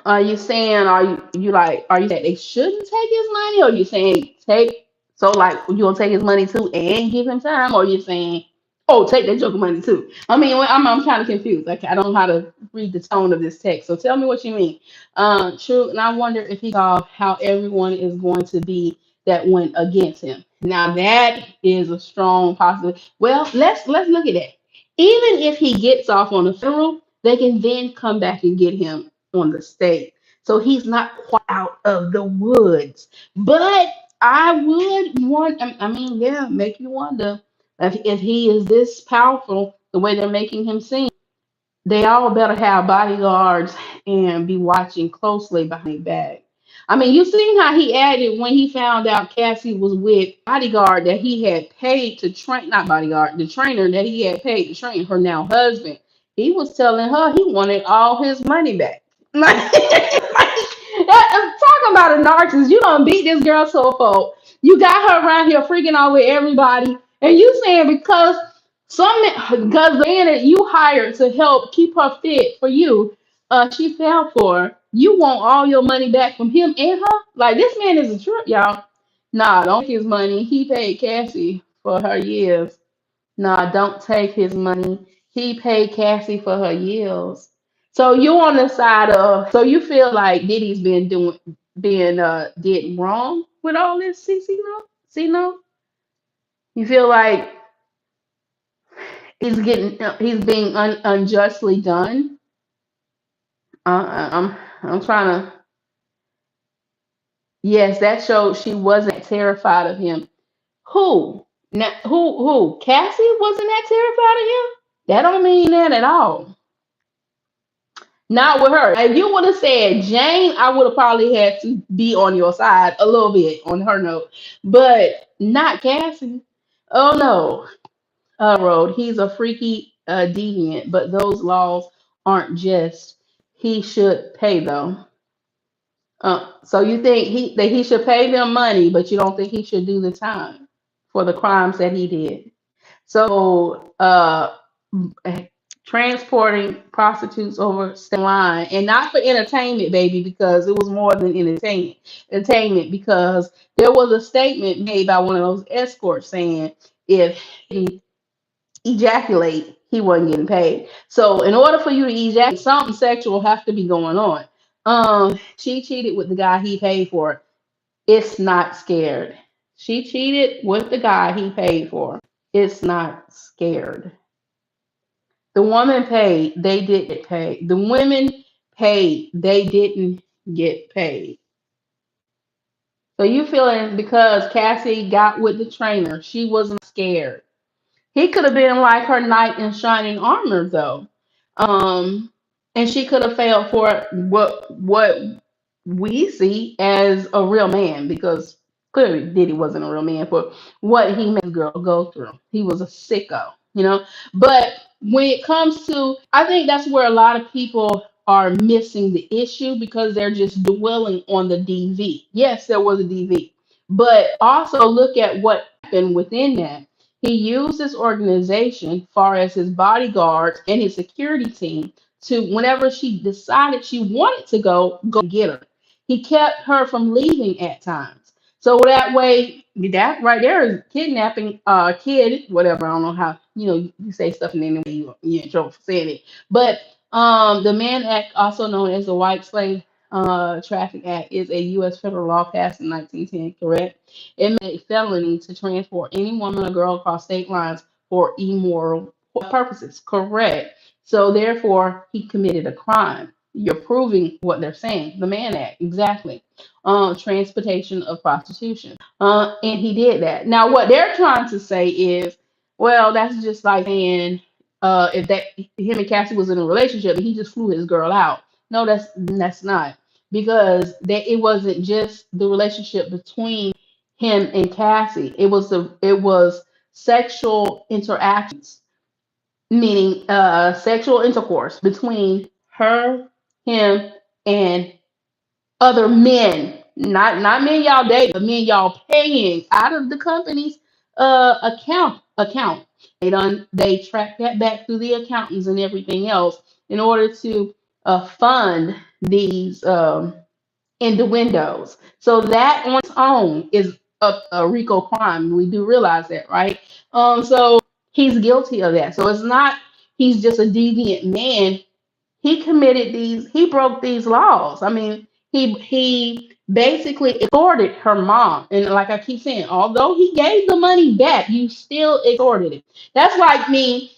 Are you saying are you saying they shouldn't take his money, or you saying take so like you gonna take his money too and give him time, or you saying oh take that joker money too? I mean I'm kind of confused. Like I don't know how to read the tone of this text. So tell me what you mean. True, and I wonder if he saw how everyone is going to be that went against him. Now that is a strong possibility. Well, let's look at that. Even if he gets off on the federal, they can then come back and get him on the state. So he's not quite out of the woods. But I would want, I mean, yeah, make you wonder if he is this powerful the way they're making him seem. They all better have bodyguards and be watching closely behind their back. I mean, you seen how he acted when he found out Cassie was with bodyguard that he had paid to train, not bodyguard, the trainer that he had paid to train her now husband. He was telling her he wanted all his money back. Talking about a narcissist, you don't beat this girl so far. You got her around here freaking out with everybody, and you saying because the man that you hired to help keep her fit for you, she fell for. You want all your money back from him and her? Like this man is a trip, y'all. Nah, don't take his money. He paid Cassie for her years. Nah, don't take his money. He paid Cassie for her years. So you on the side of so you feel like Diddy's being did wrong with all this, CC no? See no? You feel like he's being unjustly done. I'm trying to. Yes, that showed she wasn't terrified of him. Who? Now, who? Cassie wasn't that terrified of him? That don't mean that at all. Not with her. If you would have said Jane, I would have probably had to be on your side a little bit on her note, but not Cassie. Oh no, road. He's a freaky deviant, but those laws aren't just. He should pay though. So you think that he should pay them money, but you don't think he should do the time for the crimes that he did. So transporting prostitutes over state line, and not for entertainment, baby, because it was more than entertainment. Entertainment, because there was a statement made by one of those escorts saying if he ejaculate, he wasn't getting paid. So in order for you to ejaculate, something sexual has to be going on. She cheated with the guy he paid for. It's not scared. She cheated with the guy he paid for. It's not scared. The woman paid, they didn't get paid. The women paid, they didn't get paid. So you feeling because Cassie got with the trainer, she wasn't scared. He could have been like her knight in shining armor, though. Um, and she could have failed for what we see as a real man, because clearly Diddy wasn't a real man for what he made the girl go through. He was a sicko, you know. But when it comes to, I think that's where a lot of people are missing the issue because they're just dwelling on the DV. Yes, there was a DV, but also look at what happened within that. He used this organization, far as his bodyguards and his security team, to whenever she decided she wanted to go get her. He kept her from leaving at times. So that way, that right there is kidnapping a kid, whatever. I don't know how, you say stuff and then you're in trouble for saying it. But the Mann Act, also known as the White Slave Traffic Act, is a U.S. federal law passed in 1910, correct? It made it a felony to transport any woman or girl across state lines for immoral purposes, correct? So therefore, he committed a crime. You're proving what they're saying. The Mann Act, exactly. Transportation of prostitution. And he did that. Now, what they're trying to say is, well, that's just like saying if that him and Cassie was in a relationship and he just flew his girl out. No, that's not, because that it wasn't just the relationship between him and Cassie. It was sexual interactions, meaning sexual intercourse between her, him, and other men, not men y'all date, but men y'all paying out of the company's account. They track that back through the accountants and everything else in order to fund these innuendos. So that on its own is a RICO crime. We do realize that, right? So he's guilty of that. So it's not he's just a deviant man. He broke these laws. I mean, he basically extorted her mom. And like I keep saying, although he gave the money back, you still extorted it. That's like me.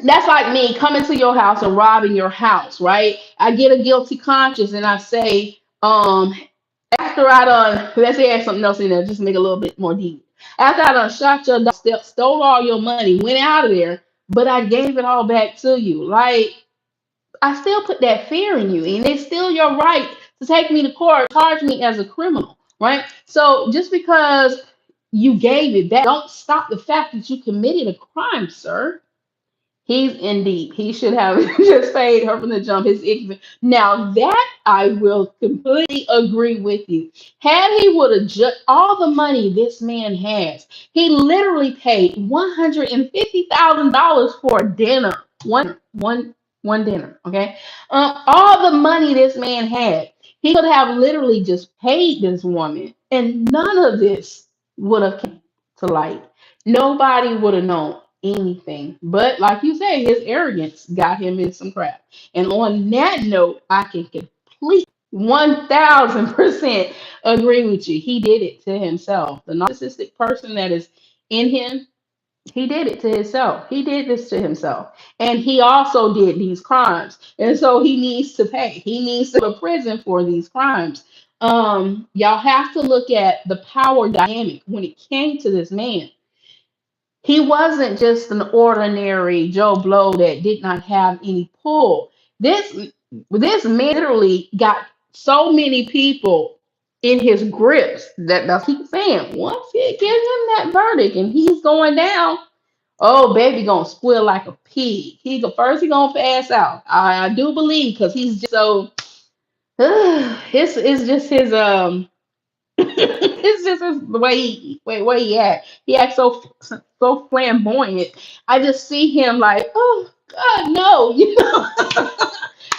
That's like me coming to your house and robbing your house, right? I get a guilty conscience and I say, after I done, let's say I had something else in there, just make it a little bit more deep. After I done shot your dog, stole all your money, went out of there, but I gave it all back to you. Like, I still put that fear in you, and it's still your right to take me to court, charge me as a criminal, right? So just because you gave it back, don't stop the fact that you committed a crime, sir. He's in deep. He should have just paid her from the jump. Now that I will completely agree with you. Had he would have just all the money this man has, he literally paid $150,000 for dinner. One dinner. Okay. All the money this man had, he could have literally just paid this woman, and none of this would have come to light. Nobody would have known anything. But like you say, his arrogance got him in some crap. And on that note, I can complete 1000% agree with you. He did it to himself. The narcissistic person that is in him, he did it to himself. He did this to himself. And he also did these crimes. And so he needs to pay. He needs to go to prison for these crimes. Y'all have to look at the power dynamic when it came to this man. He wasn't just an ordinary Joe Blow that did not have any pull. This man literally got so many people in his grips that that's keep saying once he give him that verdict and he's going down, oh baby gonna squeal like a pig. He gonna pass out. I do believe because he's just so it's just his it's just the way he act. He acts so flamboyant. I just see him like, oh God, no, you know.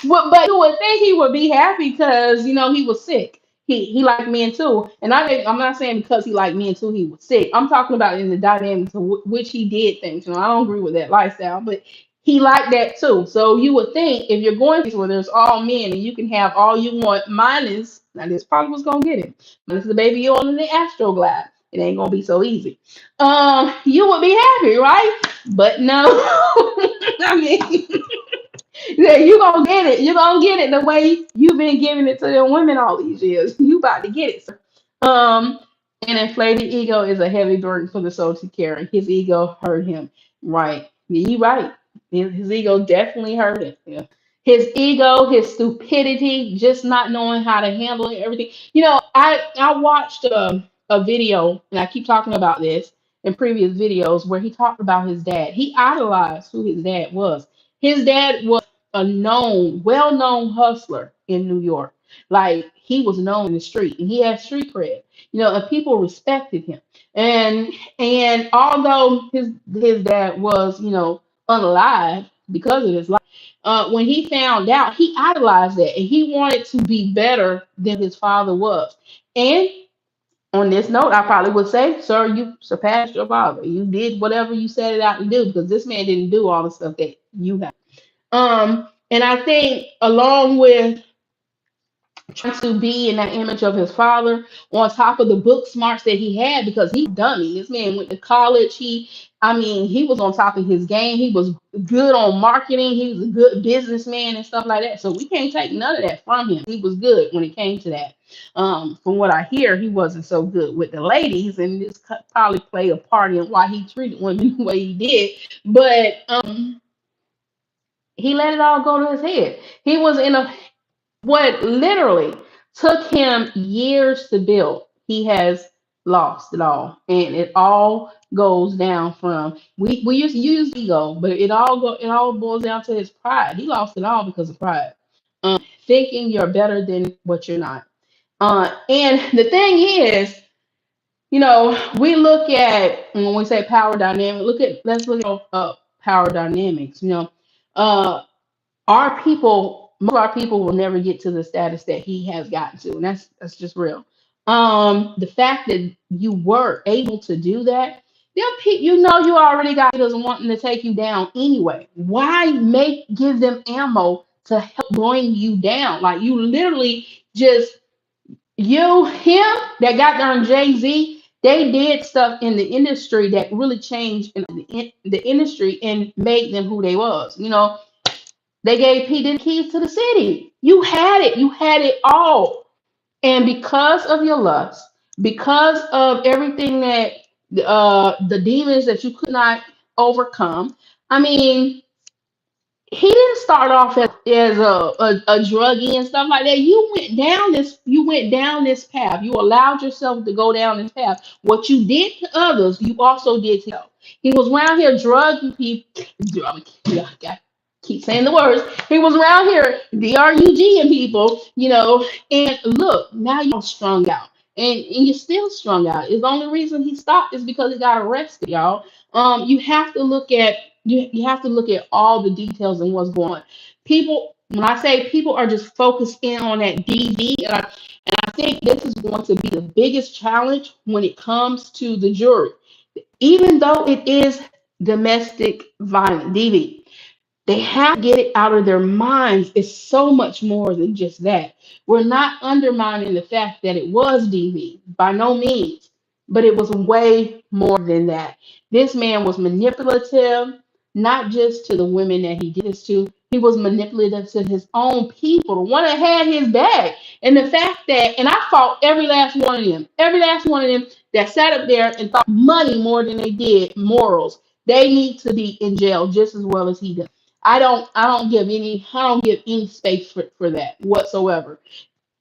But you would think he would be happy because he was sick. He liked men too, and I'm not saying because he liked men too he was sick. I'm talking about in the dynamics of which he did things. I don't agree with that lifestyle, but he liked that too. So you would think if you're going to where there's all men and you can have all you want, minus now this probably was gonna get it. Minus the baby oil and the Astroglide. It ain't gonna be so easy. You would be happy, right? But no. I mean, yeah, you gonna get it. You gonna get it the way you've been giving it to the women all these years. You about to get it. Sir. Um, an inflated ego is a heavy burden for the soul to carry. His ego hurt him. Right. Yeah, you right. His ego definitely hurt him. Yeah. His ego, his stupidity, just not knowing how to handle it, everything. I watched a video, and I keep talking about this in previous videos, where he talked about his dad. He idolized who his dad was. His dad was a well-known hustler in New York. Like he was known in the street, and he had street cred. And people respected him. And although his dad was, unalive because of his life, when he found out, he idolized that, and he wanted to be better than his father was. And on this note, I probably would say, sir, you surpassed your father. You did whatever you set it out to do because this man didn't do all the stuff that you have. And I think along with trying to be in that image of his father, on top of the book smarts that he had, because he dummy. This man went to college. He was on top of his game. He was good on marketing. He was a good businessman and stuff like that. So we can't take none of that from him. He was good when it came to that. From what I hear, he wasn't so good with the ladies, and this probably played a part in why he treated women the way he did. But he let it all go to his head. He was in a what literally took him years to build. He has lost it all, and it all goes down from we used to use ego, but it all boils down to his pride. He lost it all because of pride, thinking you're better than what you're not. And the thing is, we look at when we say power dynamic. Let's look at power dynamics. Uh, most of our people will never get to the status that he has gotten to, and that's just real. The fact that you were able to do that, you already got haters wanting to take you down anyway. Why give them ammo to help bring you down? Like you literally just him that got there on Jay-Z, they did stuff in the industry that really changed the industry and made them who they was. They gave P. Diddy keys to the city. You had it. You had it all. And because of your lust, because of everything that the demons that you could not overcome, I mean, he didn't start off as a druggie and stuff like that. You went down this path. You allowed yourself to go down this path. What you did to others, you also did to yourself. He was around here drugging people. Yeah, I keep saying the words. He was around here drug people, and look, now you're strung out. And you're still strung out. The only reason he stopped is because he got arrested, y'all. You have to look at you have to look at all the details and what's going on. People, when I say people are just focused in on that DV, and I think this is going to be the biggest challenge when it comes to the jury, even though it is domestic violence, DV. They have to get it out of their minds. It's so much more than just that. We're not undermining the fact that it was DV, by no means, but it was way more than that. This man was manipulative, not just to the women that he did this to. He was manipulative to his own people, the one that had his back. And the fact that, and I fought every last one of them that sat up there and thought money more than they did morals. They need to be in jail just as well as he did. I don't give any space for that whatsoever.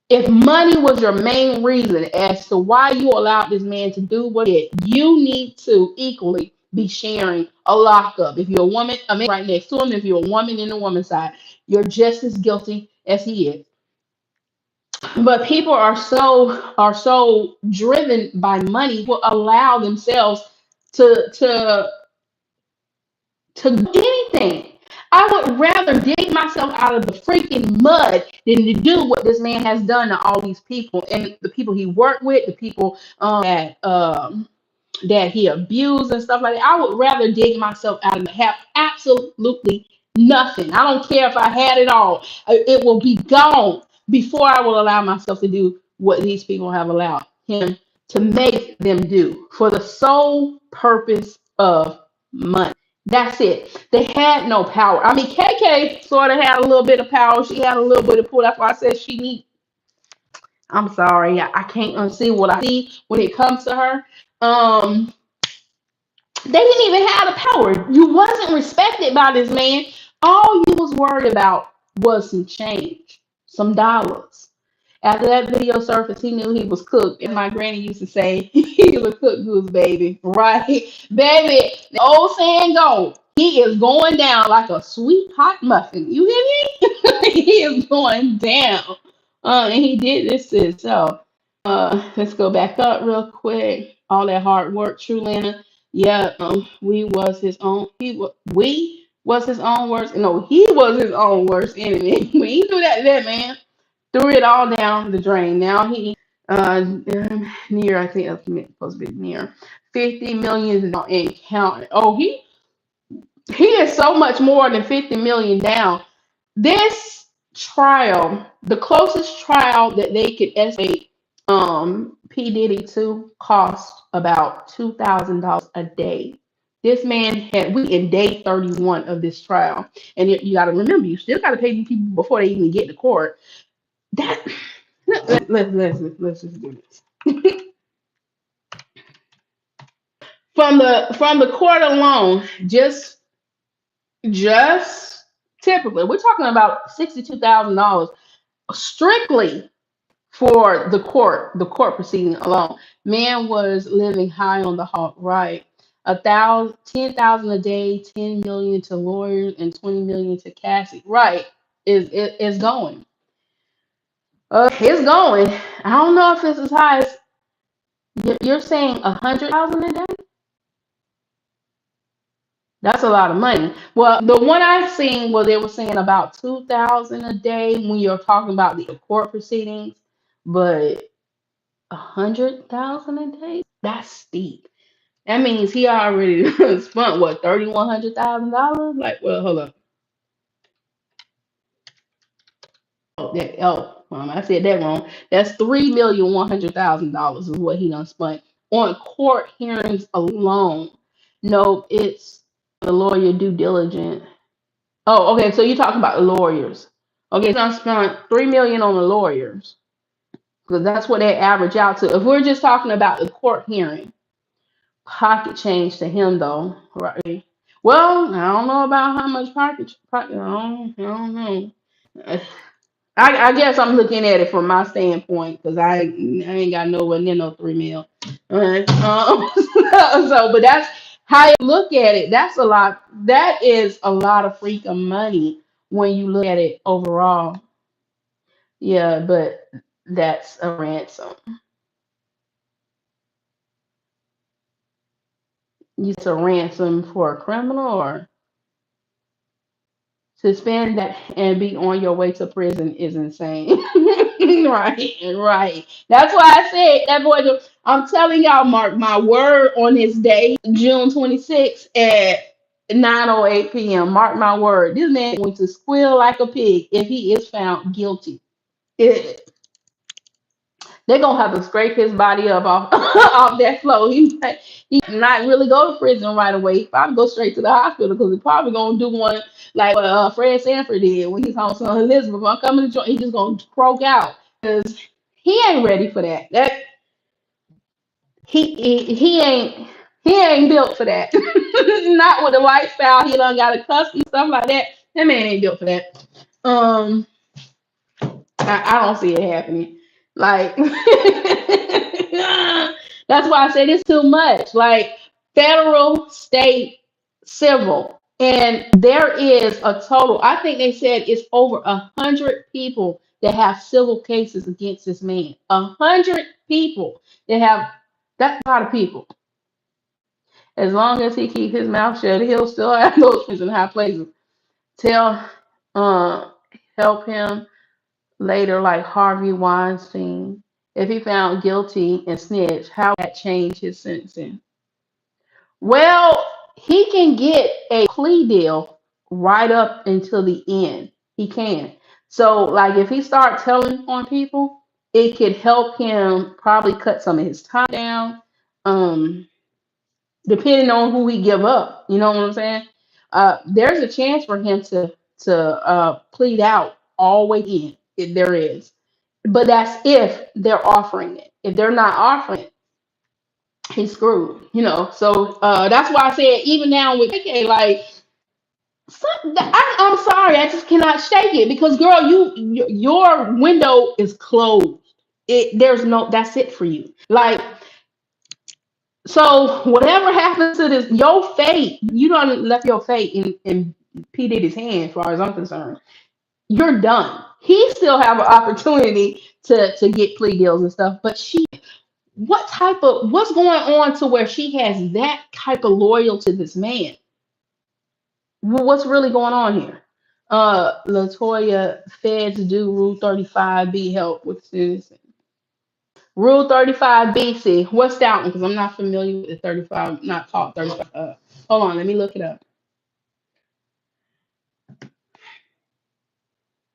If money was your main reason as to why you allowed this man to do what he did, you need to equally be sharing a lockup. If you're a woman, a man right next to him, if you're a woman in the woman's side, you're just as guilty as he is. But people are so driven by money will allow themselves to do anything. I would rather dig myself out of the freaking mud than to do what this man has done to all these people and the people he worked with, the people that he abused and stuff like that. I would rather dig myself out and have absolutely nothing. I don't care if I had it all. It will be gone before I will allow myself to do what these people have allowed him to make them do for the sole purpose of money. That's it. They had no power. I mean, KK sort of had a little bit of power. She had a little bit of pull. That's why I said she need. I'm sorry, I can't unsee what I see when it comes to her. Um, they didn't even have the power. You wasn't respected by this man. All you was worried about was some change, some dollars. After that video surfaced, he knew he was cooked. And my granny used to say, he was a cooked goose, baby. Right? Baby, the old saying goes, he is going down like a sweet hot muffin. You hear me? He is going down. And he did this to himself. Let's go back up real quick. All that hard work, True Lana. Yeah, we was his own worst. No, he was his own worst enemy. When he do that to that man, threw it all down the drain. Now he near, I think that's supposed to be near 50 million in counting. Oh, he is so much more than 50 million down. This trial, the closest trial that they could estimate P. Diddy to cost about $2,000 a day. This man had we in day 31 of this trial. And you got to remember, you still got to pay these people before they even get to court. That let's just do this. From the court alone, just typically, we're talking about $62,000 strictly for the court proceeding alone. Man was living high on the hog, right? 10,000 a day, 10 million to lawyers, and 20 million to Cassie. Right? Is going. It's going. I don't know if it's as high as you're saying 100,000 a day. That's a lot of money. Well, the one I've seen where they were saying about 2,000 a day when you're talking about the court proceedings, but 100,000 a day? That's steep. That means he already spent what, $3,100,000? Like, well, hold up. I said that wrong. That's $3,100,000 is what he done spent on court hearings alone. No, it's the lawyer due diligence. Oh, okay. So you're talking about the lawyers. Okay, so I spent 3 million on the lawyers because that's what they average out to. If we're just talking about the court hearing, pocket change to him though, right? Well, I don't know about how much pocket. I don't know. I guess I'm looking at it from my standpoint because I ain't got nowhere near no 3 mil. All right. So, but that's how you look at it. That's a lot. That is a lot of freaking money when you look at it overall. Yeah, but that's a ransom. You a ransom for a criminal or to spend that and be on your way to prison is insane. Right, right. That's why I said that boy. I'm telling y'all, mark my word on this day, June 26th at 9:08 p.m. Mark my word. This man is going to squeal like a pig if he is found guilty. It, they're gonna have to scrape his body up off off that floor. He not really go to prison right away. He probably go straight to the hospital because he's probably gonna do one like what Fred Sanford did when he's on Elizabeth. I'm coming to join. He just gonna croak out. because he ain't ready for that. He ain't built for that. Not with the lifestyle he done got accustomed stuff like that. That man ain't built for that. Um, I don't see it happening. Like that's why I said it's too much. Like federal, state, civil, and there is a total. I think they said it's over 100 people that have civil cases against this man. 100 people that have. That's a lot of people. As long as he keep his mouth shut, he'll still have those friends in high places. Tell, uh, help him later, like Harvey Weinstein. If he found guilty and snitch, how would that change his sentencing? Well, he can get a plea deal right up until the end. He can. So, like, if he start telling on people, it could help him probably cut some of his time down. Um, Depending on who he give up. You know what I'm saying? There's a chance for him to plead out all the way in. If there is, but that's if they're offering it. If they're not offering it, he's screwed. So that's why I said even now with KK, like I'm sorry, I just cannot shake it because girl, your window is closed. There's no that's it for you. Like so whatever happens to this, your fate, you don't left your fate in P. Diddy's hand, as far as I'm concerned. You're done. He still have an opportunity to get plea deals and stuff, but what's going on to where she has that type of loyalty to this man? What's really going on here? Latoya, feds do Rule 35B help with citizen. Rule 35BC. What's that one? Because I'm not familiar with the 35, not called 35. Hold on, let me look it up.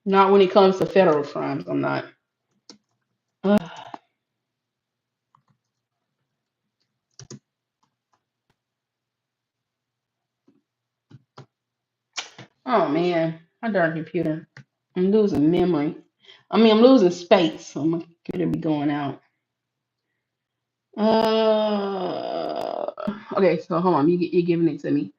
Not when it comes to federal crimes, I'm not. Ugh. Oh man, my darn computer. I'm losing memory. I mean, I'm losing space, so my computer be going out. Okay, so hold on, you're giving it to me.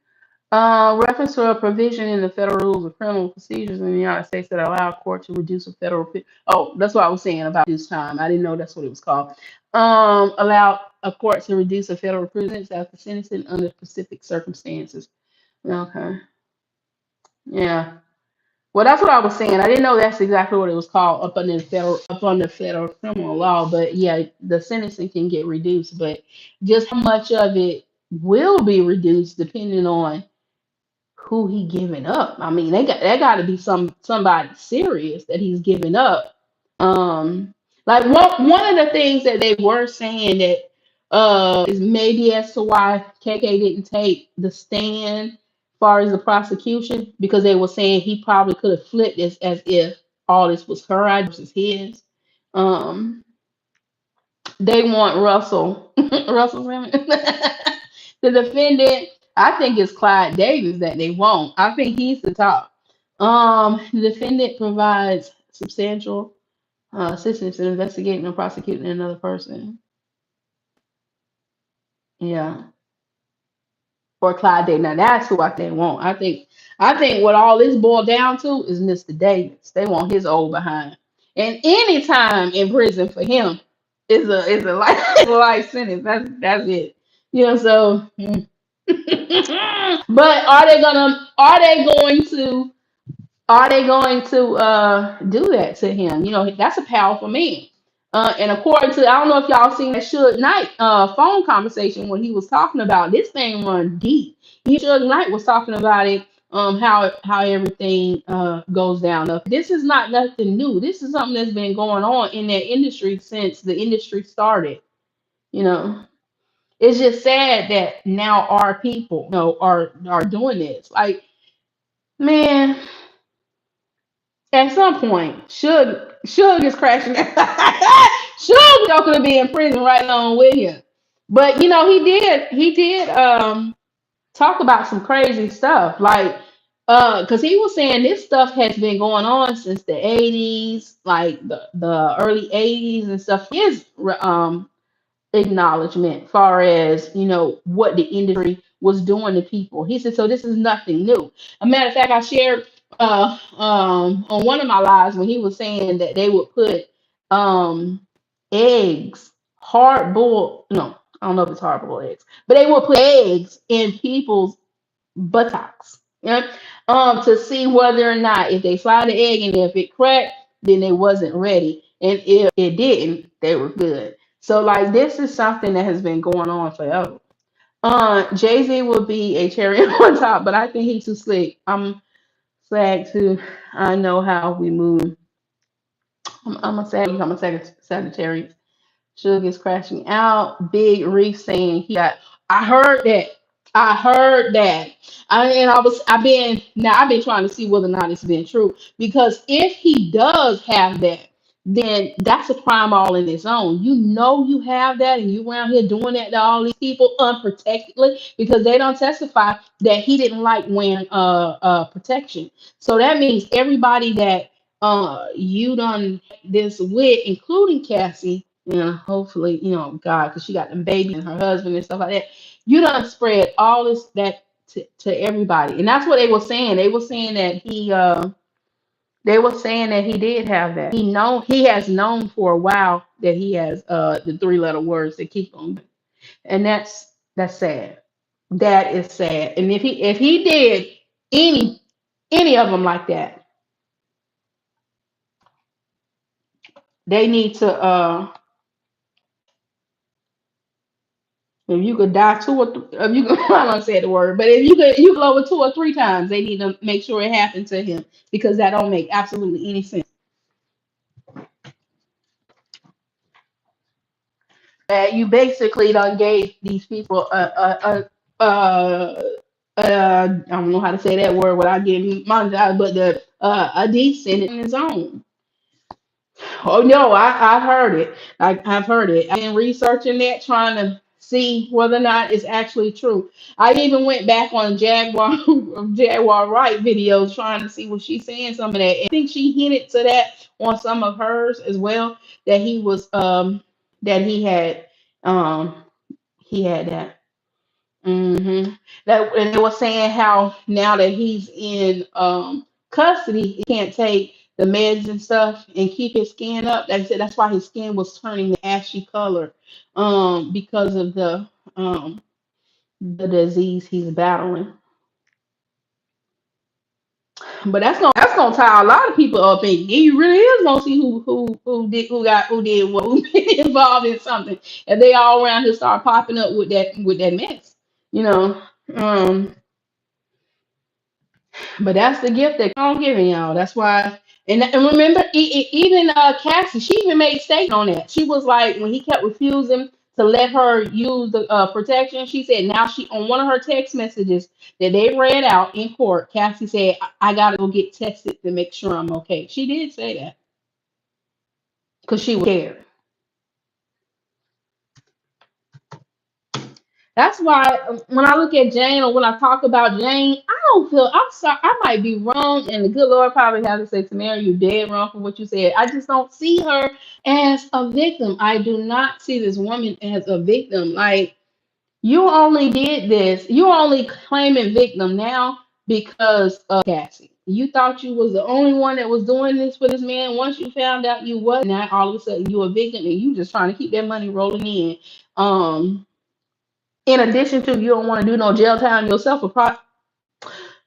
Reference to a provision in the federal rules of criminal procedures in the United States that allow a court to reduce a federal. Oh, that's what I was saying about this time. I didn't know that's what it was called. Allow a court to reduce a federal sentence after sentencing under specific circumstances. Okay. Yeah. Well, that's what I was saying. I didn't know that's exactly what it was called up on the federal criminal law. But yeah, the sentencing can get reduced, but just how much of it will be reduced depending on who he giving up. I mean, they got to be somebody serious that he's giving up. Like one of the things that they were saying that is maybe as to why KK didn't take the stand as far as the prosecution because they were saying he probably could have flipped this as if all this was her idea versus his. Um, they want Russell, Russell Simmons, the defendant. I think it's Clyde Davis that they want. I think he's the top. The defendant provides substantial assistance in investigating and prosecuting another person. Yeah, or Clyde Davis. Now that's who I think want. I think what all this boiled down to is Mr. Davis. They want his old behind, and any time in prison for him is a life is a life sentence. That's it. So. But are they going to do that to him? That's a powerful man. And according to I don't know if y'all seen that Suge Knight phone conversation when he was talking about this thing run deep. Suge Knight was talking about it, how everything goes down. This is not nothing new. This is something that's been going on in that industry since the industry started. You know, it's just sad that now our people, are doing this. Like, man, at some point, Suge is crashing. Suge not gonna be in prison right along with him. But he did talk about some crazy stuff. Like Because he was saying this stuff has been going on since the 80s, like the early 80s and stuff. His acknowledgement far as what the industry was doing to people. He said, so this is nothing new. A matter of fact, I shared on one of my lives when he was saying that they would put um eggs, hard boiled, no, I don't know if it's hard boiled eggs, but they would put eggs in people's buttocks. Yeah. To see whether or not if they slide the egg in there, if it cracked, then they wasn't ready. And if it didn't, they were good. So like this is something that has been going on forever. Jay-Z would be a cherry on top, but I think he's too slick. I'm sag too. I know how we move. I'm a Sagittarius. Suge is crashing out. Big Reef saying he got. I heard that. I heard that. I've been trying to see whether or not it's been true because if he does have that, then that's a crime all in its own. You know you have that, and you around here doing that to all these people unprotectedly because they don't testify that he didn't like wearing protection. So that means everybody that you done this with, including Cassie, hopefully, God, because she got them babies and her husband and stuff like that. You done spread all this that to everybody, and that's what they were saying. They were saying that he did have that. He has known for a while that he has the three-letter words that keep on, and that's sad. That is sad. And if he did any of them like that, they need to if you could die two or if you could, I don't say the word, but if you could over 2 or 3 times, they need to make sure it happened to him because that don't make absolutely any sense. That you basically done gave these people I don't know how to say that word without getting monetized, but a decent in his own. Oh no, I've heard it. I've heard it. I've been researching that, trying to see whether or not it's actually true. I even went back on Jaguar Wright videos trying to see what she's saying some of that. I think she hinted to that on some of hers as well, that that um he had that. hmm That and they were saying how now that he's in custody, he can't take the meds and stuff and keep his skin up. They said that's why his skin was turning the ashy color, because of the disease he's battling. But that's gonna tie a lot of people up, and he really is gonna see who did what, who been involved in something, and they all around here start popping up with that mess, you know. Um, But that's the gift that I'm giving y'all. That's why. And remember, even Cassie, she even made a statement on that. She was like, when he kept refusing to let her use the protection, she said now she on one of her text messages that they read out in court. Cassie said, I gotta go get tested to make sure I'm okay. She did say that because she was scared. That's why when I look at Jane or when I talk about Jane, I don't feel. I'm sorry. I might be wrong, and the good Lord probably has to say, "Tamara, you dead wrong for what you said." I just don't see her as a victim. I do not see this woman as a victim. Like you only did this. You only claiming victim now because of Cassie. You thought you was the only one that was doing this for this man. Once you found out you was, now all of a sudden you a victim, and you just trying to keep that money rolling in. In addition to you don't want to do no jail time yourself for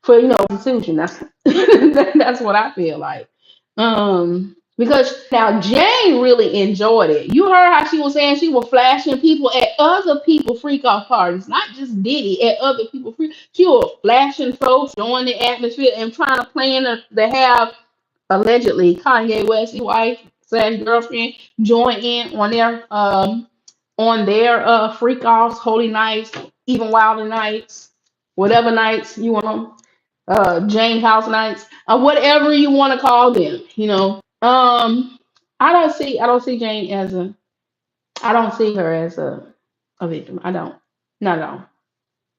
prostitution. That's that's what I feel like. Because now Jane really enjoyed it. You heard how she was saying she was flashing people at other people freak off parties, not just Diddy at other people freak. She was flashing folks, join the atmosphere, and trying to plan to have allegedly Kanye West's wife slash girlfriend join in on their freak offs, holy nights, even wilder nights, whatever nights you want them, Jane House nights, whatever you want to call them. I don't see Jane as I don't see her as a victim. I don't, not at all.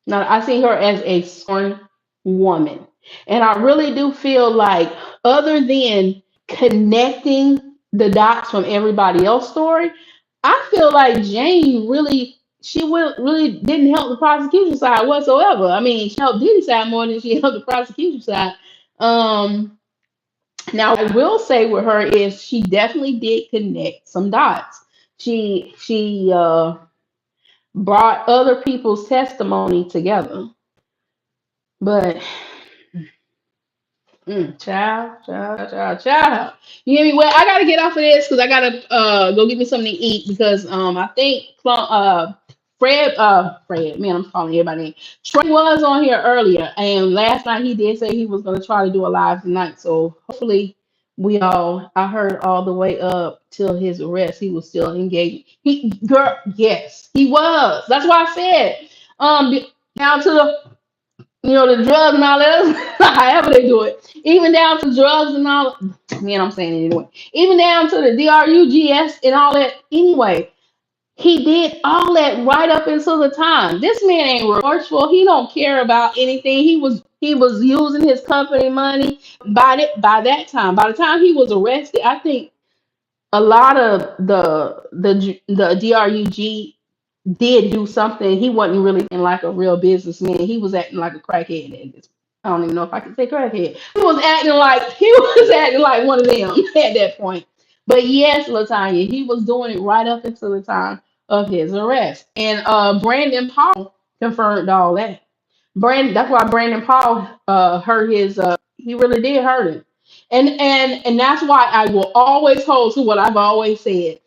Not I see her as a scorn. woman. And I really do feel like, other than connecting the dots from everybody else's story, I feel like Jane really, really didn't help the prosecution side whatsoever. I mean, she helped Diddy side more than she helped the prosecution side. Um, Now, I will say with her is she definitely did connect some dots. She brought other people's testimony together, but child. You hear me? Well, I gotta get off of this because I gotta go get me something to eat because I think Fred, man, I'm calling everybody name. Trey was on here earlier, and last night he did say he was gonna try to do a live tonight. So hopefully I heard all the way up till his arrest. He was still engaged. Yes, he was. That's why I said down to the drugs and all that, however they do it, even down to drugs and all. Man, I'm saying it anyway. Even down to the drugs and all that. Anyway, he did all that right up until the time. This man ain't remorseful. He don't care about anything. He was using his company money. By that time, by the time he was arrested, I think a lot of the DRUG did do something. He wasn't really in like a real businessman. He was acting like a crackhead at this. I don't even know if I can say crackhead. He was acting like one of them at that point. But yes, Latanya, he was doing it right up until the time of his arrest. And Brandon Paul confirmed all that. That's why Brandon Paul hurt his he really did hurt him. And that's why I will always hold to what I've always said.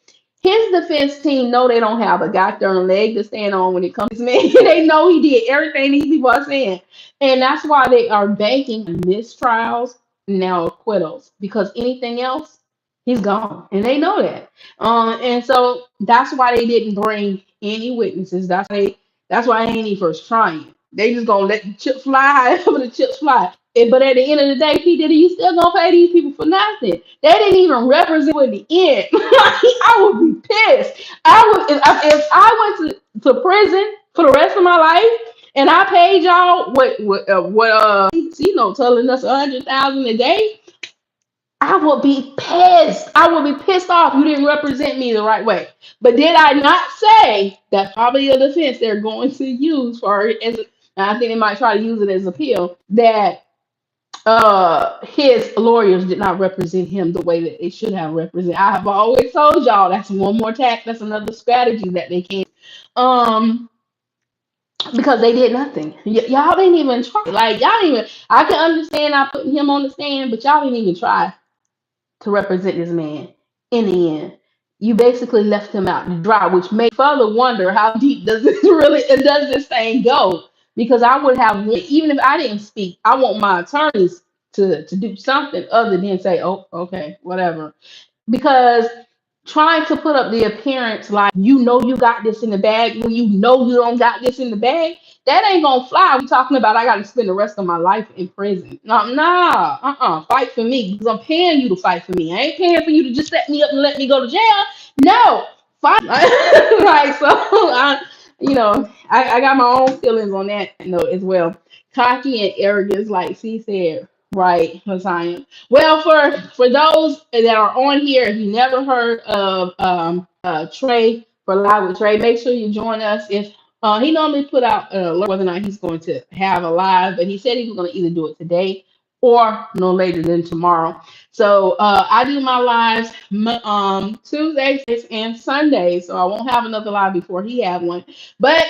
His defense team know they don't have a goddamn leg to stand on when it comes to this man. They know he did everything these people are saying. And that's why they are banking on mistrials, now acquittals. Because anything else, he's gone. And they know that. And so that's why they didn't bring any witnesses. That's why they ain't even first trying. They just gonna let the chips fly however the chips fly. But at the end of the day, P. Diddy, you still gonna pay these people for nothing. They didn't even represent at the end. I would be pissed. I would if I went to prison for the rest of my life and I paid y'all telling us 100,000 a day. I would be pissed. I would be pissed off. You didn't represent me the right way. But did I not say that's probably a defense they're going to use for it as and I think they might try to use it as appeal that his lawyers did not represent him the way that they should have represented. I have always told y'all that's one more tack, that's another strategy that they can um because they did nothing. Y'all didn't even try. Like y'all didn't even I can understand not putting him on the stand, but y'all didn't even try to represent this man in the end. You basically left him out to dry, which made further wonder how deep does this thing go? Because I would have even if I didn't speak, I want my attorneys to do something other than say, oh, okay, whatever. Because trying to put up the appearance like you got this in the bag when you know you don't got this in the bag, that ain't gonna fly. We talking about I got to spend the rest of my life in prison. No, nah, fight for me because I'm paying you to fight for me. I ain't paying for you to just set me up and let me go to jail. No, fight. Like so, I got my own feelings on that note as well. Cocky and arrogance, like she said, right, Lasagna. Well, for those that are on here, if you never heard of Trey for Live with Trey, make sure you join us. If he normally put out whether or not he's going to have a live, but he said he was going to either do it today or no later than tomorrow. So I do my lives Tuesdays and Sundays, so I won't have another live before he have one. But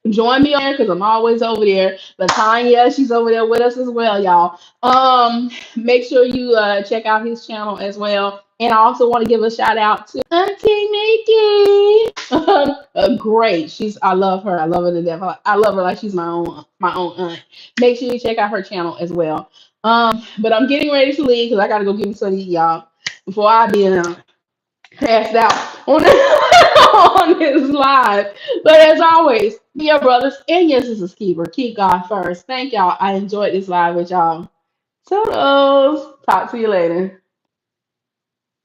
join me on there because I'm always over there. Latanya, she's over there with us as well, y'all. Make sure you check out his channel as well. And I also want to give a shout out to Auntie Nikki. Great. I love her. I love her to death. I love her like she's my own aunt. Make sure you check out her channel as well. But I'm getting ready to leave because I gotta go get me something to eat, y'all, before I be passed out on on this live. But as always, be your brothers and your sisters keeper. Keep God first. Thank y'all. I enjoyed this live with y'all. Toodles. Talk to you later.